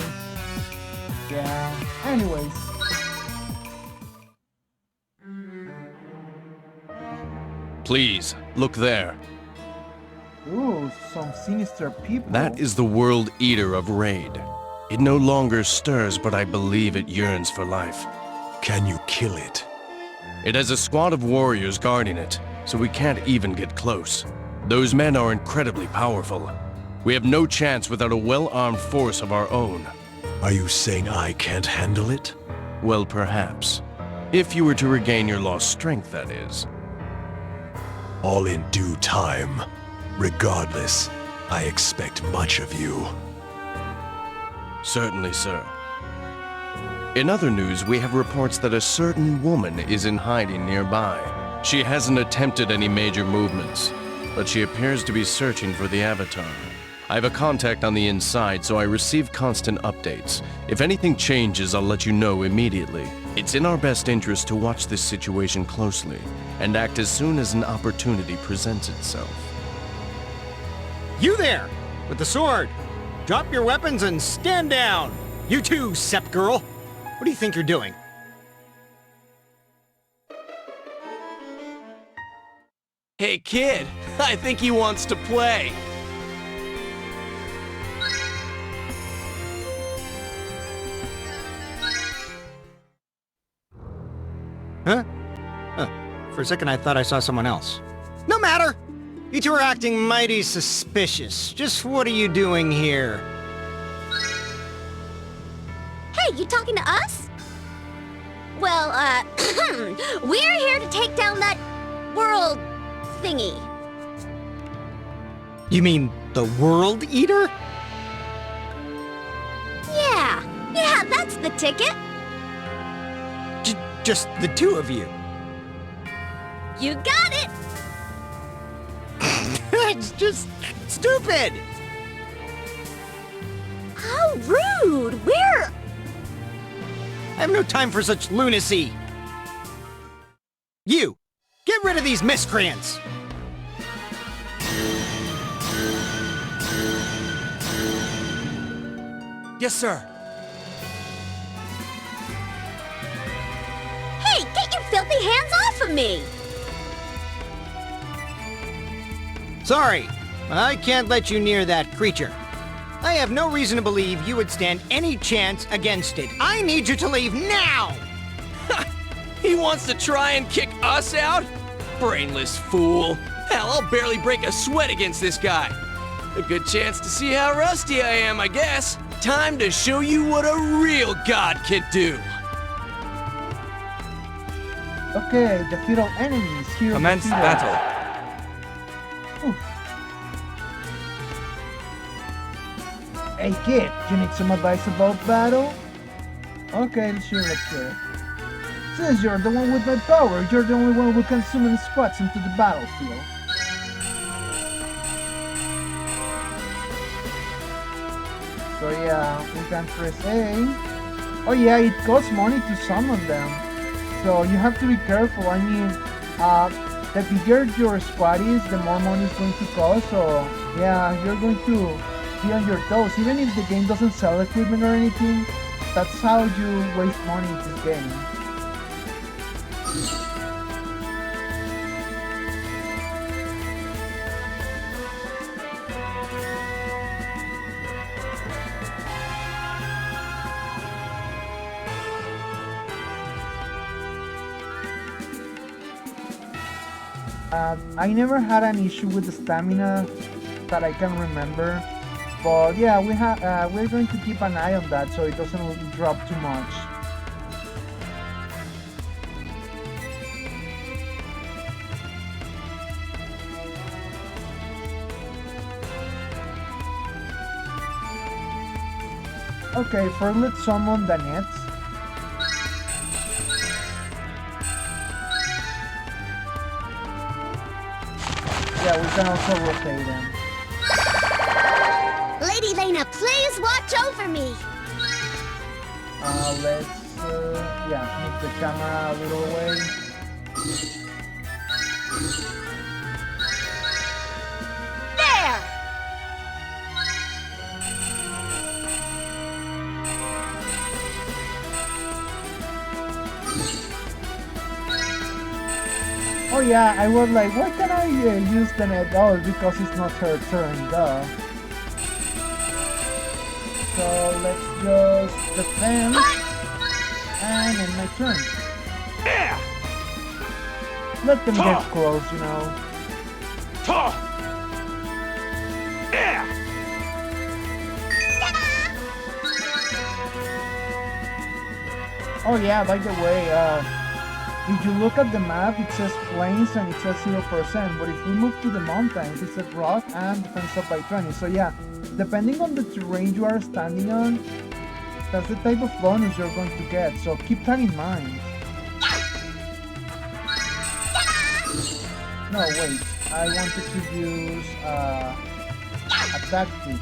Yeah. Anyways. Please, look there. Ooh, some sinister people. That is the World Eater of Raid. It no longer stirs, but I believe it yearns for life. Can you kill it? It has a squad of warriors guarding it, so we can't even get close. Those men are incredibly powerful. We have no chance without a well-armed force of our own. Are you saying I can't handle it? Well, perhaps. If you were to regain your lost strength, that is. All in due time. Regardless, I expect much of you. Certainly, sir. In other news, we have reports that a certain woman is in hiding nearby. She hasn't attempted any major movements, but she appears to be searching for the Avatar. I have a contact on the inside, so I receive constant updates. If anything changes, I'll let you know immediately. It's in our best interest to watch this situation closely and act as soon as an opportunity presents itself. You there, with the sword! Drop your weapons and stand down! You too, Sep girl! What do you think you're doing? Hey kid, I think he wants to play. Huh? For a second I thought I saw someone else. No matter! You two are acting mighty suspicious. Just what are you doing here? Hey, you talking to us? Well, we're here to take down that world thingy. You mean the World Eater? Yeah, that's the ticket. Just the two of you. You got it. It's just stupid! How rude! We're... I have no time for such lunacy! You! Get rid of these miscreants! Yes, sir. Hey, get your filthy hands off of me! Sorry, I can't let you near that creature. I have no reason to believe you would stand any chance against it. I need you to leave now! He wants to try and kick us out? Brainless fool. Hell, I'll barely break a sweat against this guy. A good chance to see how rusty I am, I guess. Time to show you what a real god can do. Okay, defeat all enemies. Here Commence defeated. battle. Hey kid, you need some advice about battle? Okay, sure, let's hear it. Since you're the one with my power, you're the only one who can summon squads into the battlefield. So yeah, we can press A. Oh yeah, it costs money to summon them. So you have to be careful. I mean, the bigger your squad is, the more money it's going to cost. So yeah, you're going to be on your toes. Even if the game doesn't sell equipment or anything, that's how you waste money in this game. I never had an issue with the stamina that I can remember, but yeah, we're going to keep an eye on that so it doesn't drop too much. Okay, first let's summon the nets. Yeah, we can also rotate them. Lady Lena, please watch over me. Let's yeah, move the camera a little away. There! Oh yeah, I was like, why can I use the net? Oh, because it's not her turn, duh. So let's just defend and end my turn. Let them get close, you know. Oh yeah, by the way, if you look at the map, it says plains and it says 0%, but if we move to the mountains, it says rock and defense up by 20. So yeah, depending on the terrain you are standing on, that's the type of bonus you're going to get, so keep that in mind. No, wait, I wanted to use a tactic.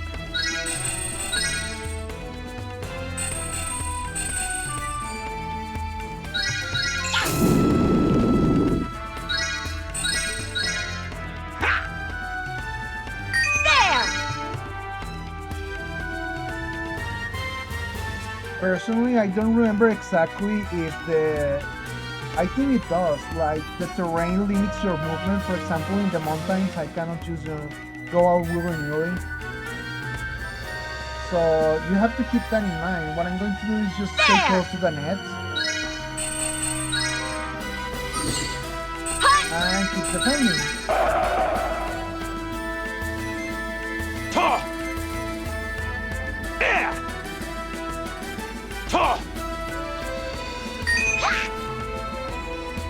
Personally, I don't remember exactly if I think it does, like the terrain limits your movement. For example, in the mountains, I cannot just go all willy-nilly. So you have to keep that in mind. What I'm going to do is just stay close to the net. And keep defending.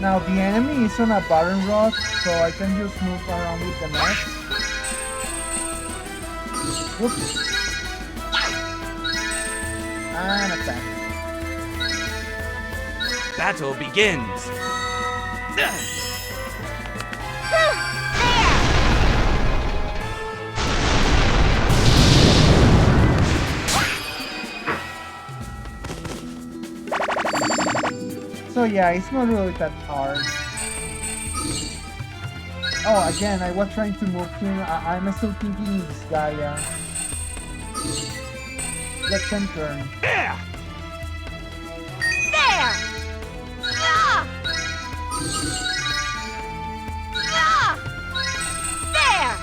Now the enemy is on a barren rock, so I can just move around with the net. Whoops. And attack. Battle begins. So yeah, it's not really that hard. Oh, again, I was trying to move him. I'm still thinking this guy, Let's end turn. There! Ah! Ah! There!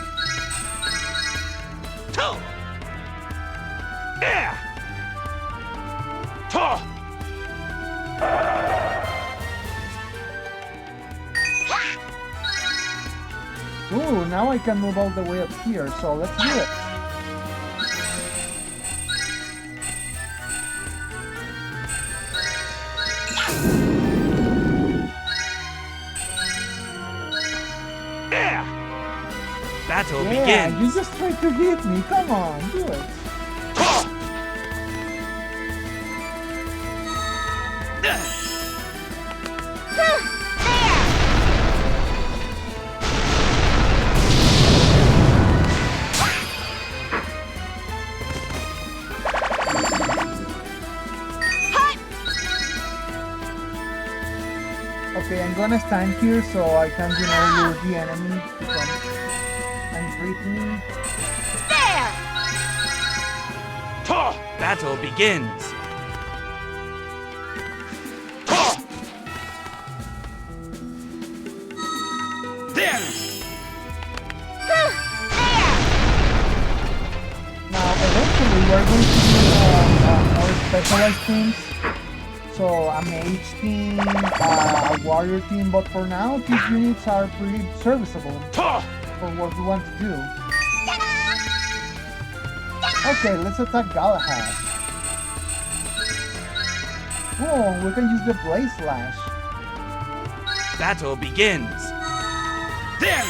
Ooh, now I can move all the way up here, so let's do it. Battle Yeah, begins. you just tried to hit me. Come on, do it. Okay, I'm gonna stand here so I can, lure the enemy to come and greet me. There! Battle begins. Now, eventually, we're going to do more specialized teams. So, a mage team, a warrior team, but for now, these units are pretty serviceable for what we want to do. Okay, let's attack Galahad. Oh, we can use the Blaze Slash. Battle begins. There!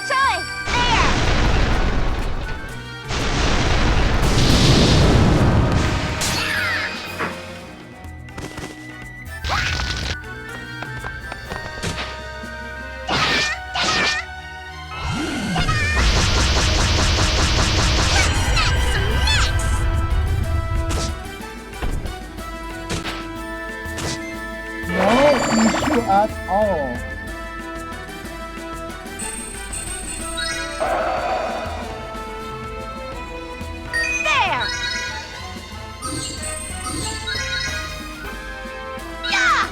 Troy! There! you at all. There! Yeah!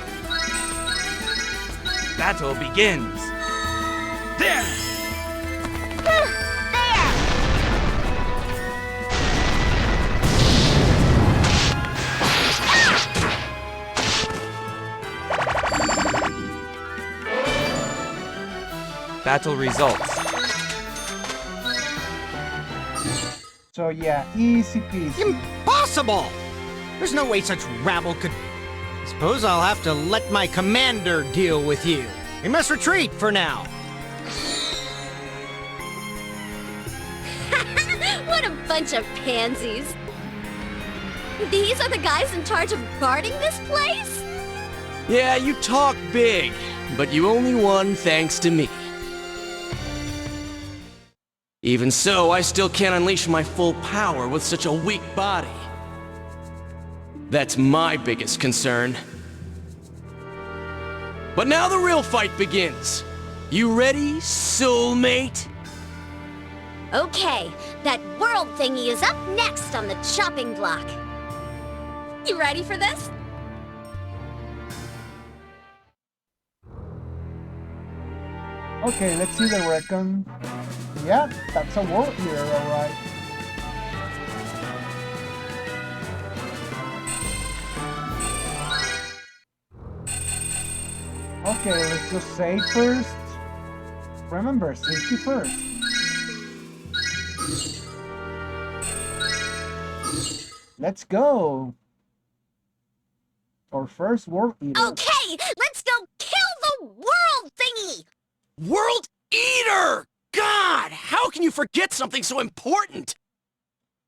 Battle begins. There! There! Battle results. So yeah, easy peasy. Impossible! There's no way such rabble could... Suppose I'll have to let my commander deal with you. We must retreat for now. What a bunch of pansies. These are the guys in charge of guarding this place? Yeah, you talk big, but you only won thanks to me. Even so, I still can't unleash my full power with such a weak body. That's my biggest concern. But now the real fight begins. You ready, soulmate? Okay, that world thingy is up next on the chopping block. You ready for this? Okay, let's see the recon. Yeah, that's a world eater, alright. Okay, let's just save first. Remember, safety first. Let's go. Our first world eater. Okay, let's go kill the world thingy! World Eater! God, how can you forget something so important?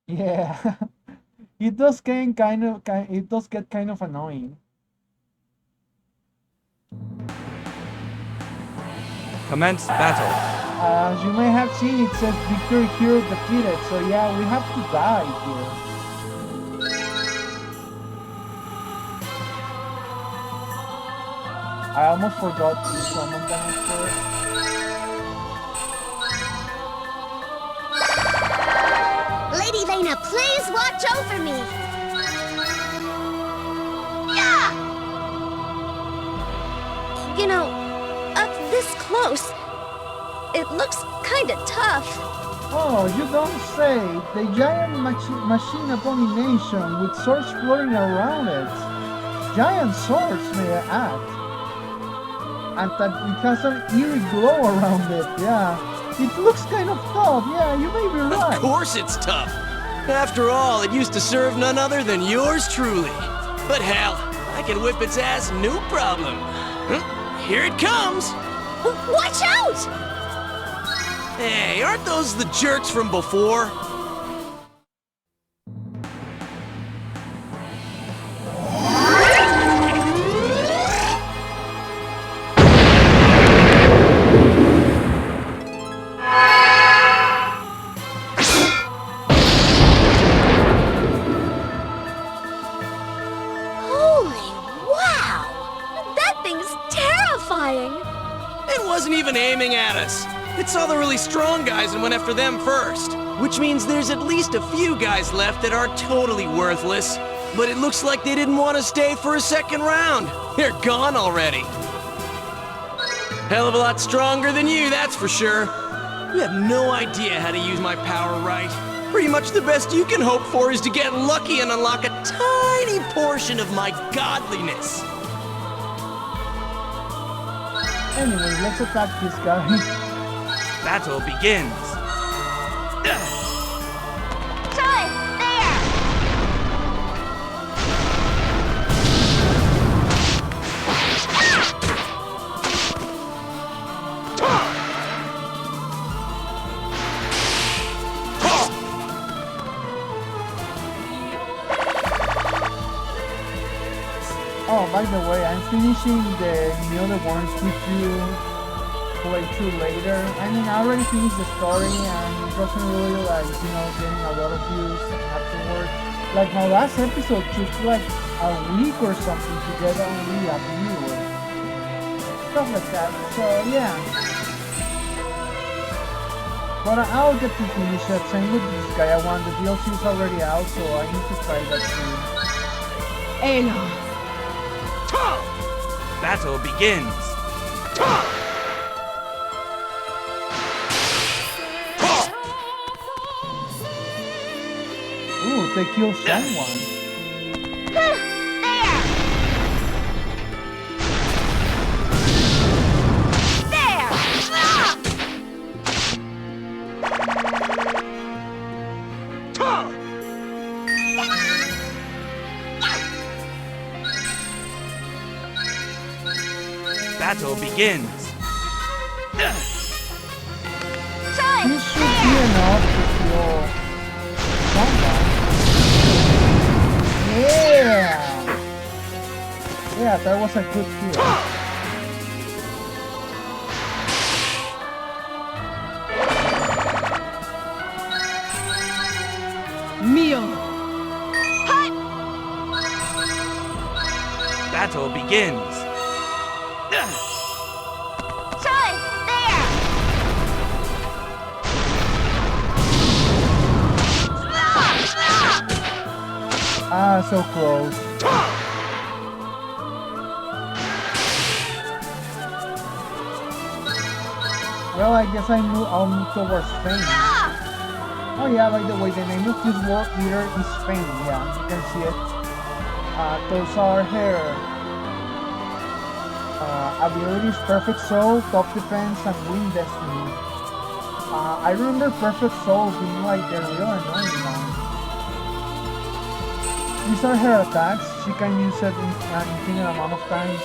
Yeah, it does get kind of annoying. Commence battle. As you may have seen, it says victory hero defeated. So yeah, we have to die here. I almost forgot to summon them first. Lady Lena, please watch over me! Yeah! You know, up this close, it looks kinda tough. Oh, you don't say. The giant machine abomination with swords floating around it. Giant swords, may I add. And that it has an eerie glow around it, yeah. It looks kind of tough, yeah, you may be right. Of course it's tough. After all, it used to serve none other than yours truly. But hell, I can whip its ass, no problem. Here it comes! Watch out! Hey, aren't those the jerks from before? Holy wow! That thing's terrifying! It wasn't even aiming at us. It saw the really strong guys and went after them first. Which means there's at least a few guys left that aren't totally worthless. But it looks like they didn't want to stay for a second round. They're gone already. Hell of a lot stronger than you, that's for sure. You have no idea how to use my power right. Pretty much the best you can hope for is to get lucky and unlock a tiny portion of my godliness. Anyway, let's attack this guy. Battle begins. Good! There! Oh, by the way, I'm finishing the New the Worms with you playthrough later. I mean, I already finished the story and it wasn't really like, getting a lot of views afterwards. Like my last episode took like a week or something to get only a view. stuff like that. So yeah. But I'll get to finish it. Same with this guy. I want the DLC is already out, so I need to try that too. Ela. Battle begins. Ooh, they killed someone. Battle begins. This should be enough to kill someone. Yeah! Yeah, that was a good kill. Mio. Battle begins. Ah, so close. Well, I guess I'll move towards Spain. Oh yeah, by the way, the name of this world leader is Spain. Yeah, you can see it. Those are her abilities: Perfect Soul, Top Defense, and Wind Destiny. I remember Perfect Soul being like the real annoying one. These are her attacks. She can use it in an infinite amount of times.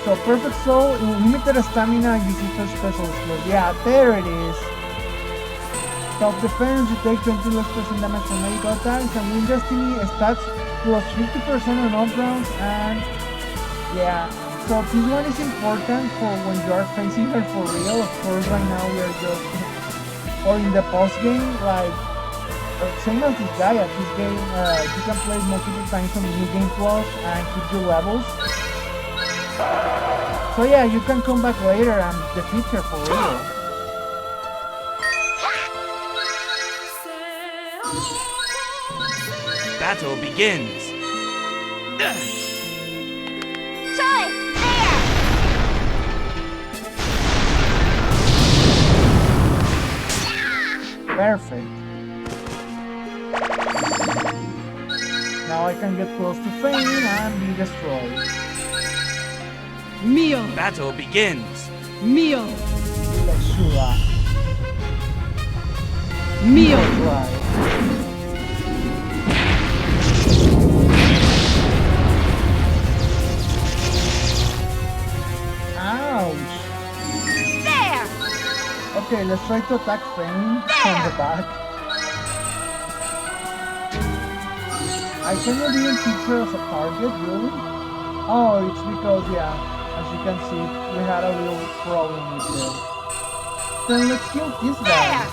So Perfect Soul, limited stamina, uses her special skills. Yeah, there it is. Top Defense, you take 20 less % damage from magical attacks, and Wind Destiny stats plus 50% on all rounds, and yeah. So this one is important for when you are facing her for real. Of course, right now we are just, or in the post game, like, same as this guy. At this game, you can play multiple times on New Game Plus and keep your levels. So yeah, you can come back later and defeat her for real. Battle begins. Perfect. Now I can get close to Fame and be destroyed. Mio. Battle begins. Mio. Lexura. Mio. Drive. Ouch. There! Okay, let's try to attack Fame from the back. I cannot even feature as a target, really? Oh, it's because, yeah, as you can see, we had a little problem with it. Then let's kill this guy.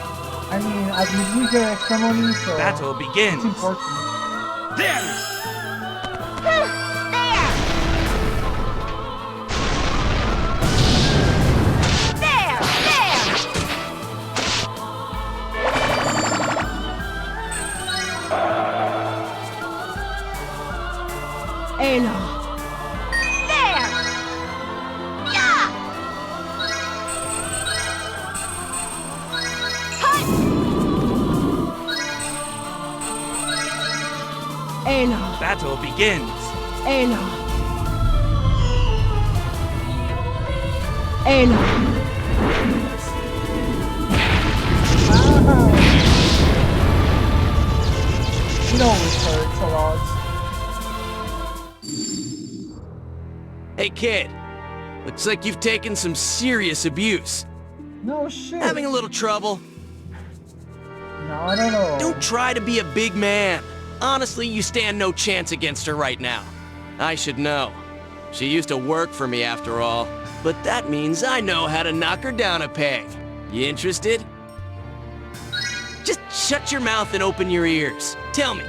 I mean, at least we get extra money, so Battle begins. it's important. There! Ela. There! Yeah! Ela. Battle begins. Ela. Ela. Ow! It always hurts a lot. Hey kid, looks like you've taken some serious abuse. No shit. Having a little trouble? Not at all. Don't try to be a big man. Honestly, you stand no chance against her right now. I should know. She used to work for me after all, but that means I know how to knock her down a peg. You interested? Just shut your mouth and open your ears. Tell me,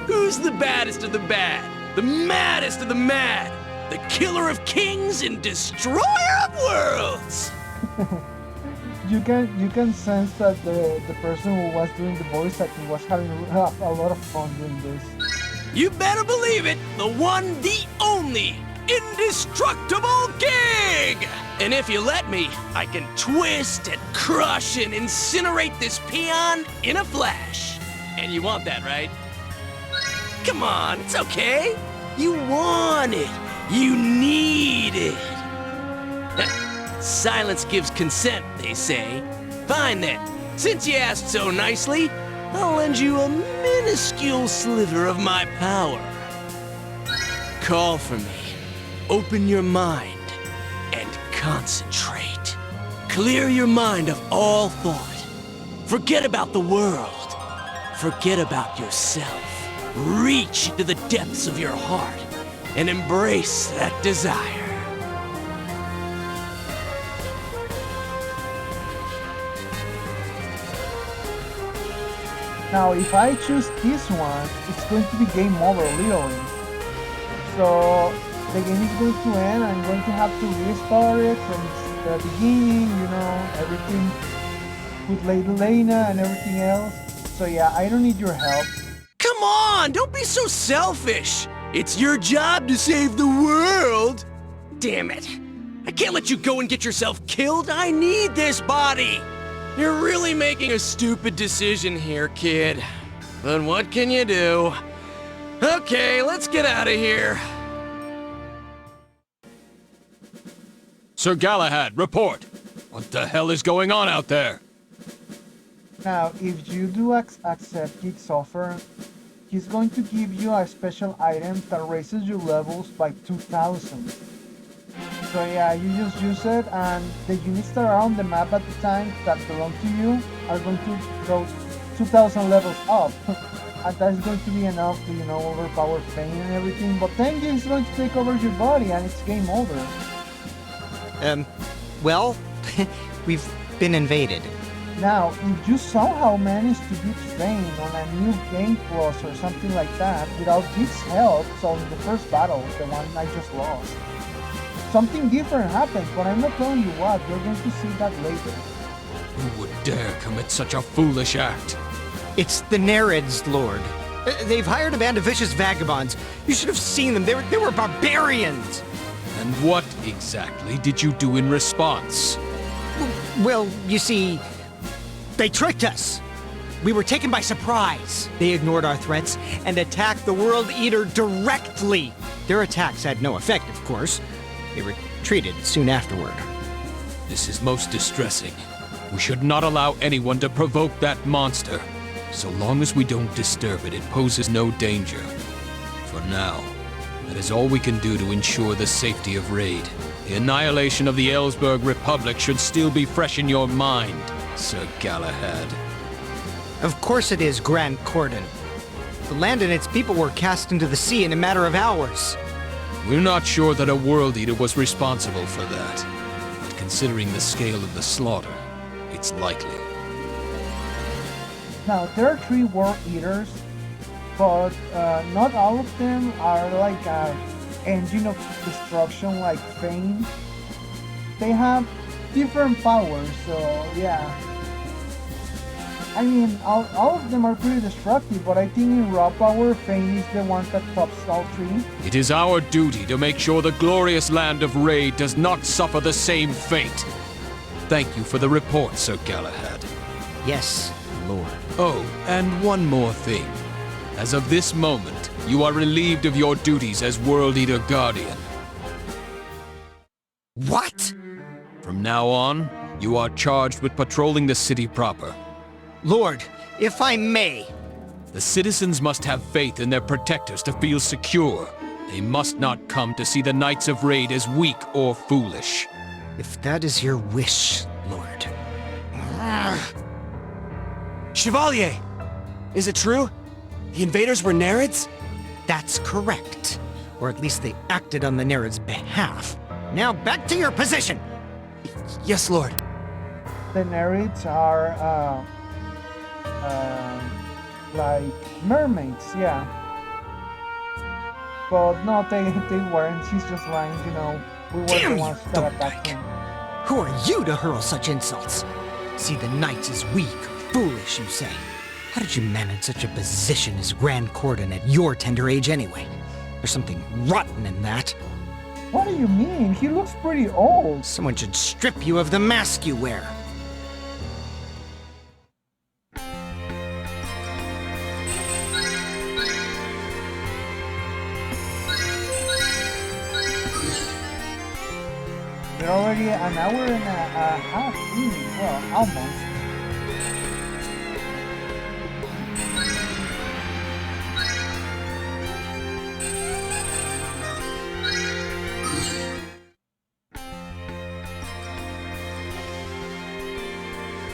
who's the baddest of the bad? The maddest of the mad? the killer of kings and destroyer of worlds! You can sense that the person who was doing the voice acting was having a lot of fun doing this. You better believe it, the one, the only, indestructible Gig! And if you let me, I can twist and crush and incinerate this peon in a flash. And you want that, right? Come on, it's okay. You want it. You need it. Silence gives consent, they say. Fine then. Since you asked so nicely, I'll lend you a minuscule sliver of my power. Call for me. Open your mind and concentrate. Clear your mind of all thought. Forget about the world. Forget about yourself. Reach into the depths of your heart and embrace that desire. Now, if I choose this one, it's going to be game over, literally. So, the game is going to end, I'm going to have to restart it from the beginning, you know, everything with Lady Lena and everything else. So yeah, I don't need your help. Come on, don't be so selfish. It's your job to save the world. Damn it. I can't let you go and get yourself killed. I need this body. You're really making a stupid decision here, kid. But what can you do? Okay, let's get out of here. Sir Galahad, report! What the hell is going on out there? Now, if you do accept Geek's offer, he's going to give you a special item that raises your levels by 2,000. So yeah, you just use it, and the units that are on the map at the time that belong to you are going to go 2,000 levels up. And that's going to be enough to, you know, overpower Fane and everything. But then he's going to take over your body, and it's game over. Well, we've been invaded. Now, if you somehow manage to beat Fane on a new game plus or something like that, without Geek's help, so in the first battle, the one I just lost, something different happens, but I'm not telling you what, you're going to see that later. Who would dare commit such a foolish act? It's the Nereids, Lord. They've hired a band of vicious vagabonds. You should have seen them. They were barbarians. And what exactly did you do in response? Well, you see, they tricked us. We were taken by surprise. They ignored our threats and attacked the World Eater directly. Their attacks had no effect, of course. They retreated soon afterward. This is most distressing. We should not allow anyone to provoke that monster. So long as we don't disturb it, it poses no danger. For now, that is all we can do to ensure the safety of Raid. The annihilation of the Ellsberg Republic should still be fresh in your mind, Sir Galahad. Of course it is, Grand Cordon. The land and its people were cast into the sea in a matter of hours. We're not sure that a World Eater was responsible for that. But considering the scale of the slaughter, it's likely. Now, there are 3 World Eaters, but not all of them are like an engine of destruction like Fane. They have different powers, so yeah. I mean, all of them are pretty destructive, but I think in raw power, Fane is the one that tops all 3. It is our duty to make sure the glorious land of Raid does not suffer the same fate. Thank you for the report, Sir Galahad. Yes, Lord. Oh, and one more thing. As of this moment, you are relieved of your duties as World Eater Guardian. What? From now on, you are charged with patrolling the city proper. Lord, if I may. The citizens must have faith in their protectors to feel secure. They must not come to see the Knights of Raid as weak or foolish. If that is your wish, Lord. Chevalier! Is it true? The invaders were Nereids? That's correct. Or at least they acted on the Nereids' behalf. Now back to your position! Yes, Lord. The Nereids are like mermaids, yeah. But no, they weren't. She's just lying, you know. We were Damn the you, ones that attacked Thorndyke! him. Who are you to hurl such insults? See the knights as weak or foolish, you say? How did you manage such a position as Grand Cordon at your tender age anyway? There's something rotten in that. What do you mean? He looks pretty old. Someone should strip you of the mask you wear. They're already an hour and a half in. Well, almost.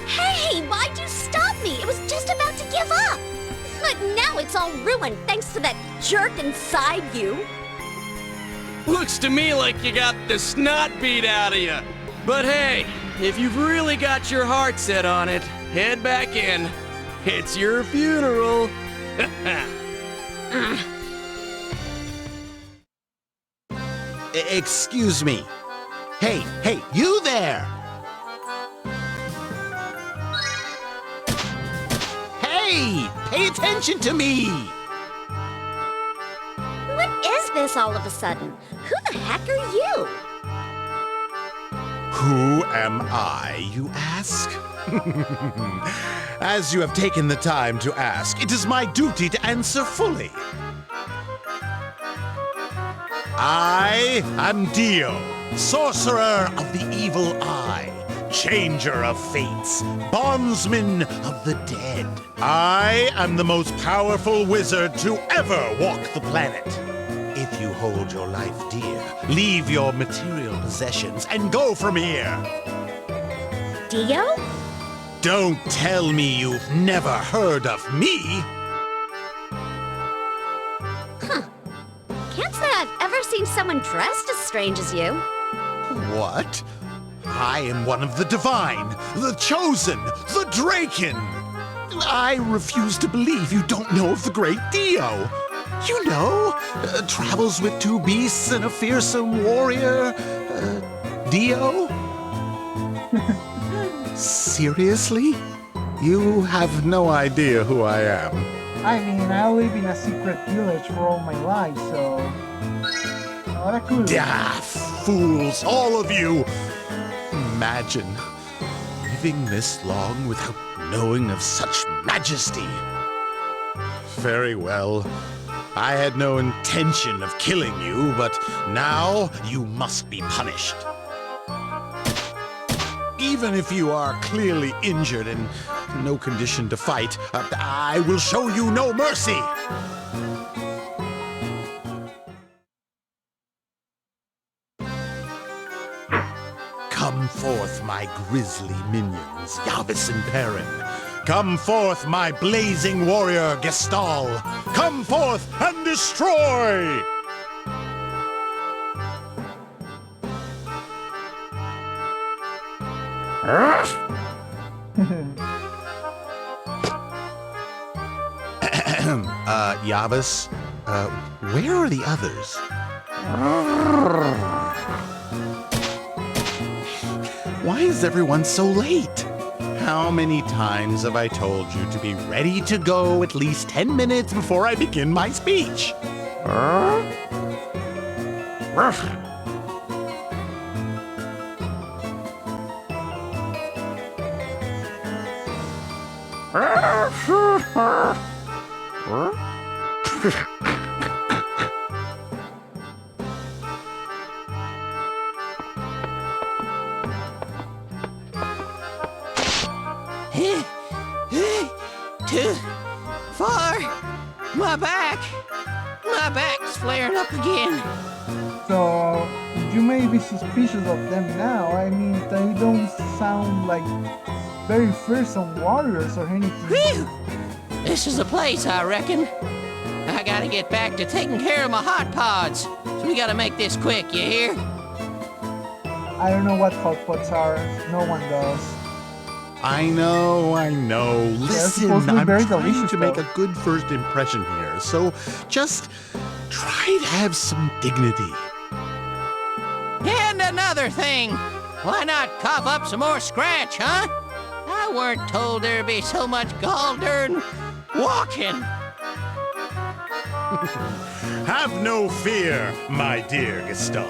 Hey, why'd you stop me? It was just about to give up. But now it's all ruined thanks to that jerk inside you. Looks to me like you got the snot beat out of you. But hey, if you've really got your heart set on it, head back in. It's your funeral. Excuse me. Hey, you there! Hey, pay attention to me! What is this all of a sudden? Who the heck are you? Who am I, you ask? As you have taken the time to ask, it is my duty to answer fully. I am Dio, sorcerer of the evil eye, changer of fates, bondsman of the dead. I am the most powerful wizard to ever walk the planet. If you hold your life dear, leave your material possessions and go from here. Dio? Don't tell me you've never heard of me. Can't say I've ever seen someone dressed as strange as you. What? I am one of the divine, the chosen, the Draken. I refuse to believe you don't know of the great Dio. You know, travels with two beasts and a fearsome warrior. Dio? Seriously? You have no idea who I am. I mean, I live in a secret village for all my life, so... Oh, that could... Ah, fools, all of you! Imagine living this long without knowing of such majesty. Very well. I had no intention of killing you, but now you must be punished. Even if you are clearly injured and no condition to fight, I will show you no mercy! Come forth, my grisly minions, Yavis and Perrin. Come forth, my blazing warrior, Gestal. Come forth and destroy! Yavis, where are the others? Why is everyone so late? How many times have I told you to be ready to go at least 10 minutes before I begin my speech? Too far. My back's flaring up again. So, you may be suspicious of them now. I mean, they don't sound like very fearsome warriors or anything. Whew! This is the place, I reckon. I gotta get back to taking care of my hot pods. So we gotta make this quick, you hear? I don't know what hot pots are. No one does. I know. Listen, supposedly I'm very trying delicious, to make though. a good first impression here, so just Try to have some dignity. And another thing, why not cough up some more scratch, huh? I weren't told there'd be so much gall during walking. Have no fear, my dear Gaston.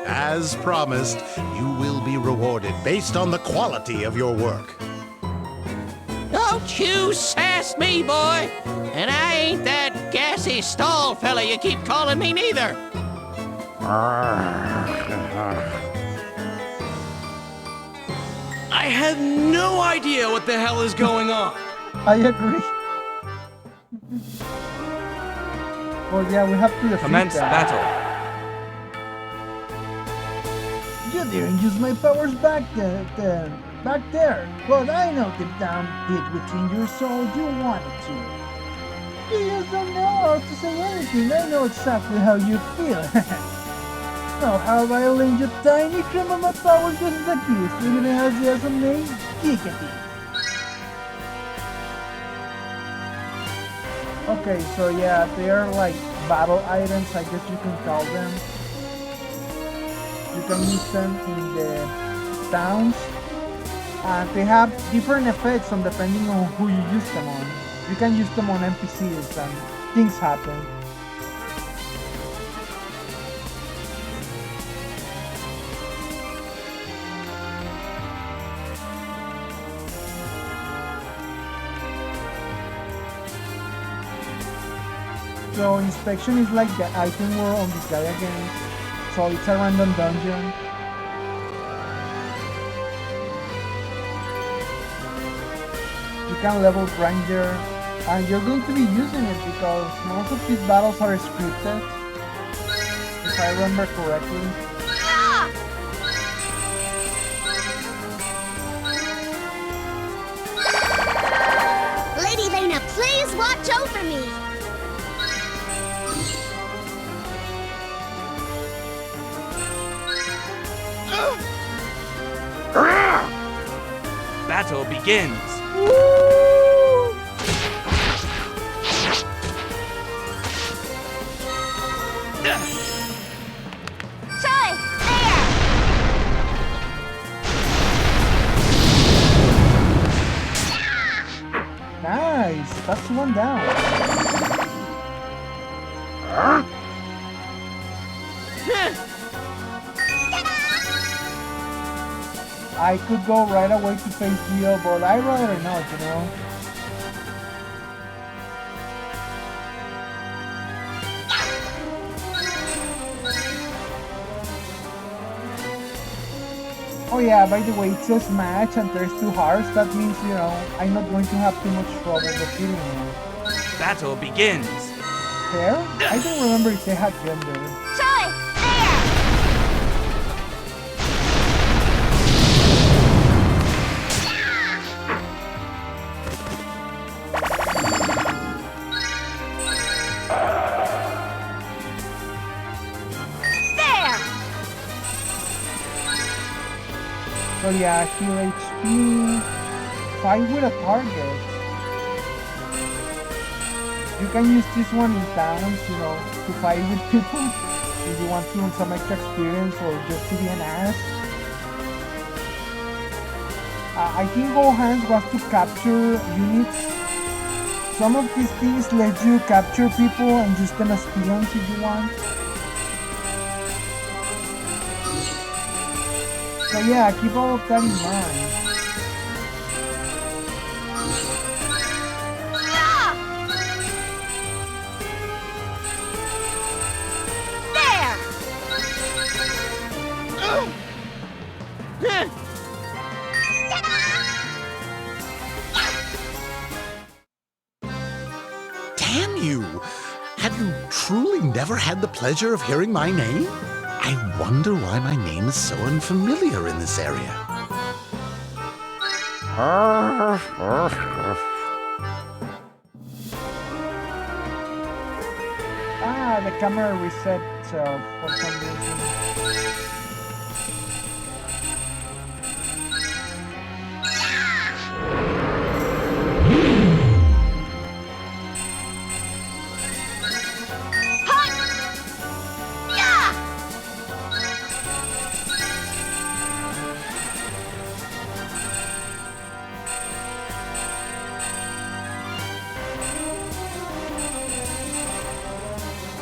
As promised, you will be rewarded based on the quality of your work. Don't you sass me, boy. And I ain't that gassy stall fella you keep calling me neither. I have no idea what the hell is going on. I agree. Well, yeah, we have to defeat Commence them. battle. You didn't use my powers back there, but I know deep down, deep within your soul, you wanted to. You just don't know how to say anything. I know exactly how you feel. Know how violent your tiny crumb of my powers just like this. You're gonna have the awesome name, Giggity. Okay, so yeah, they are like battle items, I guess you can call them. You can use them in the towns. And they have different effects on depending on who you use them on. You can use them on NPCs and things happen. So inspection is like the item world on this Gaia game. So it's a random dungeon. You can level Ranger, and you're going to be using it because most of these battles are scripted, if I remember correctly. Lady Lena, please watch over me. Battle begins. Troy, there! Nice, that's one down. I could go right away to face Leo, but I'd rather not, you know. Oh yeah, by the way, it says match and there's 2 hearts. That means, you know, I'm not going to have too much trouble defeating him. Battle begins. Fair? I don't remember if they had gender. Troy, there! There! So yeah, heal HP, fight with a target. You can use this one in towns, you know, to fight with people if you want to some extra experience or just to be an ass. I think all hands was to capture units. Some of these things let you capture people and use them as peons if you want. So yeah, keep all of that in mind. Damn you! Have you truly never had the pleasure of hearing my name? I wonder why my name is so unfamiliar in this area. Ah, the camera reset itself for some reason.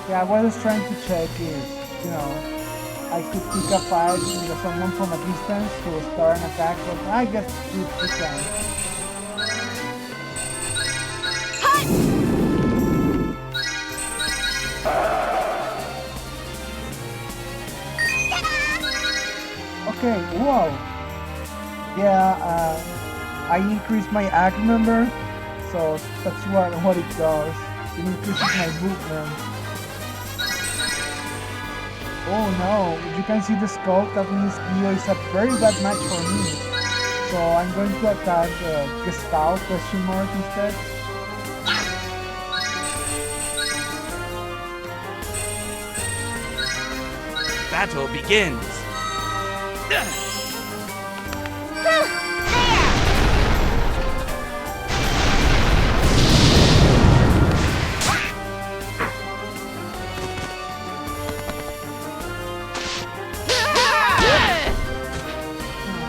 Yeah, I was trying to check if, I could pick a fight with someone from a distance to start an attack, but I guess we can. Okay, wow. Yeah, I increased my ag number, so that's what it does. It increases my movement. Oh no, if you can see the scope, that means Dio is a very bad match for me. So I'm going to attack Gestalt question mark instead. Battle begins.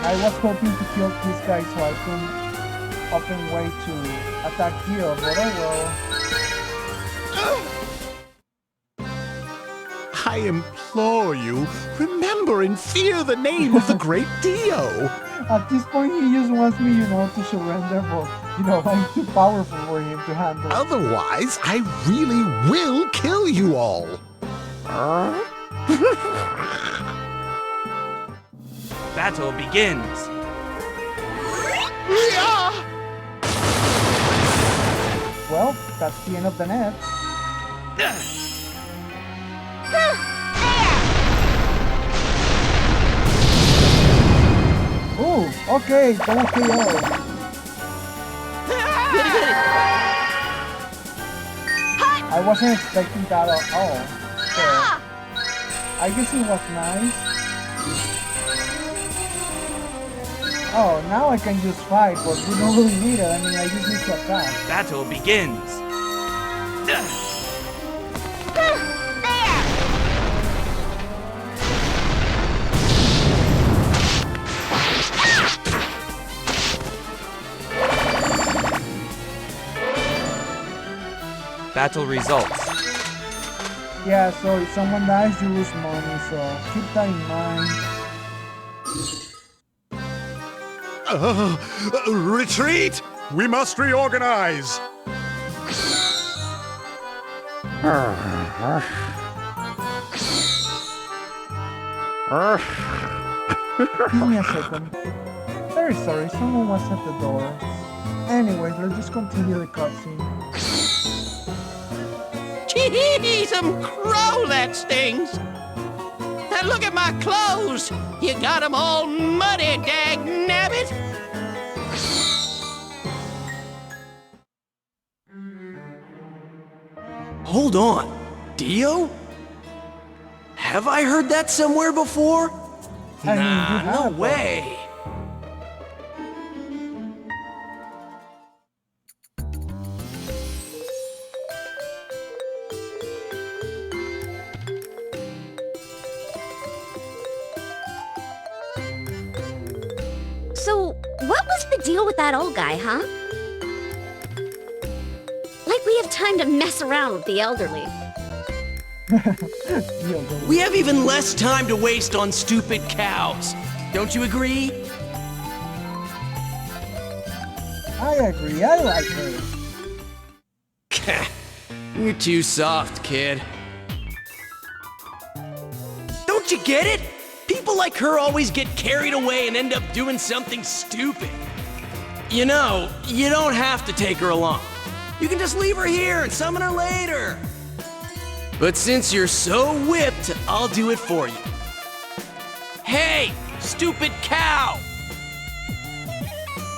I was hoping to kill this guy so I can open way to attack Dio, but oh well. I implore you, remember and fear the name of the great Dio. At this point, he just wants me, to surrender, but, I'm too powerful for him to handle. Otherwise, I really will kill you all. Battle begins. Well, that's the end of the net. Ooh, okay, double KO. I wasn't expecting that at all. So, I guess it was nice. Oh, now I can just fight, but we don't really need it. I mean, I just need to attack. Battle begins. Battle results. Yeah, so if someone dies, you lose money, so keep that in mind. Retreat! We must reorganize! Give me a second. Very sorry, someone was at the door. Anyways, let's just continue the cutscene. Gee, some crow that stings. And look at my clothes. You got 'em all muddy, dag nabbit. Hold on. Dio? Have I heard that somewhere before? I mean, Nah, you no have, way. So, what was the deal with that old guy, huh? Like we have time to mess around with the elderly. We have even less time to waste on stupid cows. Don't you agree? I agree, I like her. You're too soft, kid. Don't you get it? People like her always get carried away and end up doing something stupid. You know, you don't have to take her along. You can just leave her here and summon her later. But since you're so whipped, I'll do it for you. Hey, stupid cow!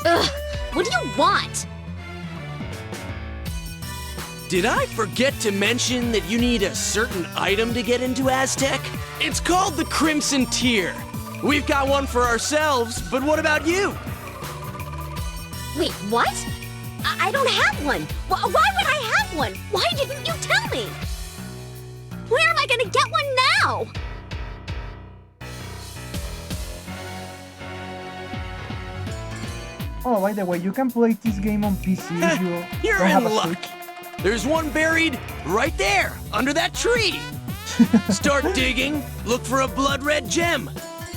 Ugh, what do you want? Did I forget to mention that you need a certain item to get into Aztec? It's called the Crimson Tier. We've got one for ourselves, but what about you? Wait, what? I don't have one. Why would I have one? Why didn't you tell me? Where am I gonna get one now? Oh, by the way, you can play this game on PC if you You're don't have in a luck. Switch. There's one buried right there, under that tree. Start digging, look for a blood-red gem.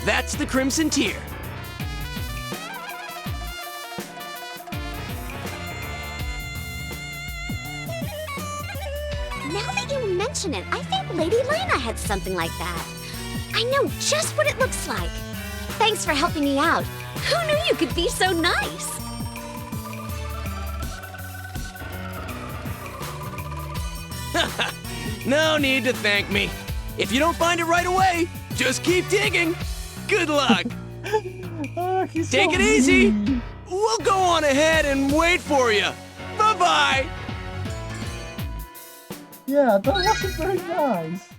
That's the Crimson Tear. Now that you mention it, I think Lady Lena had something like that. I know just what it looks like. Thanks for helping me out. Who knew you could be so nice? No need to thank me. If you don't find it right away, just keep digging. Good luck. Oh, Take it easy. We'll go on ahead and wait for you. Bye-bye. Yeah, that wasn't very nice.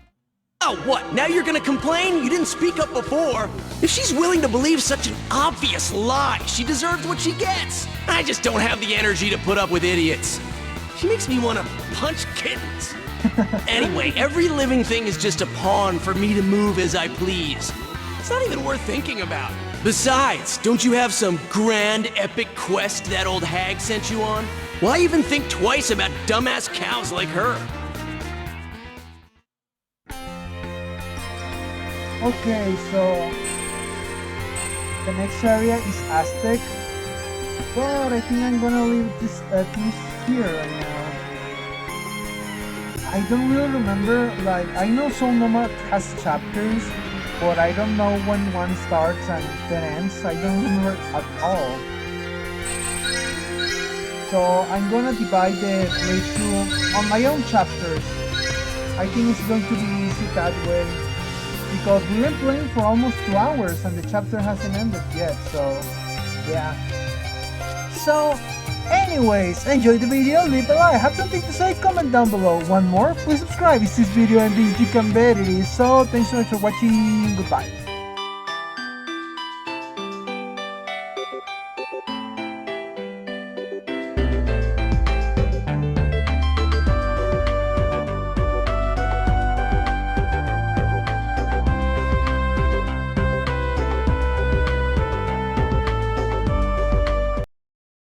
Oh, what? Now you're gonna complain? You didn't speak up before. If she's willing to believe such an obvious lie, she deserves what she gets. I just don't have the energy to put up with idiots. She makes me want to punch kittens. Anyway, every living thing is just a pawn for me to move as I please. It's not even worth thinking about. Besides, don't you have some grand epic quest that old hag sent you on? Why even think twice about dumbass cows like her? Okay, so the next area is Aztec, but I think I'm gonna leave this things here right now. I don't really remember, like, I know Soul Nomad has chapters, but I don't know when one starts and then ends. I don't remember at all. So I'm gonna divide the playthrough on my own chapters. I think it's going to be easy that way, because we've been playing for almost 2 hours and the chapter hasn't ended yet, so yeah. So anyways, enjoy the video, leave a like, have something to say, comment down below. One more, please subscribe if this video and if you can bet it is. So thanks so much for watching, goodbye.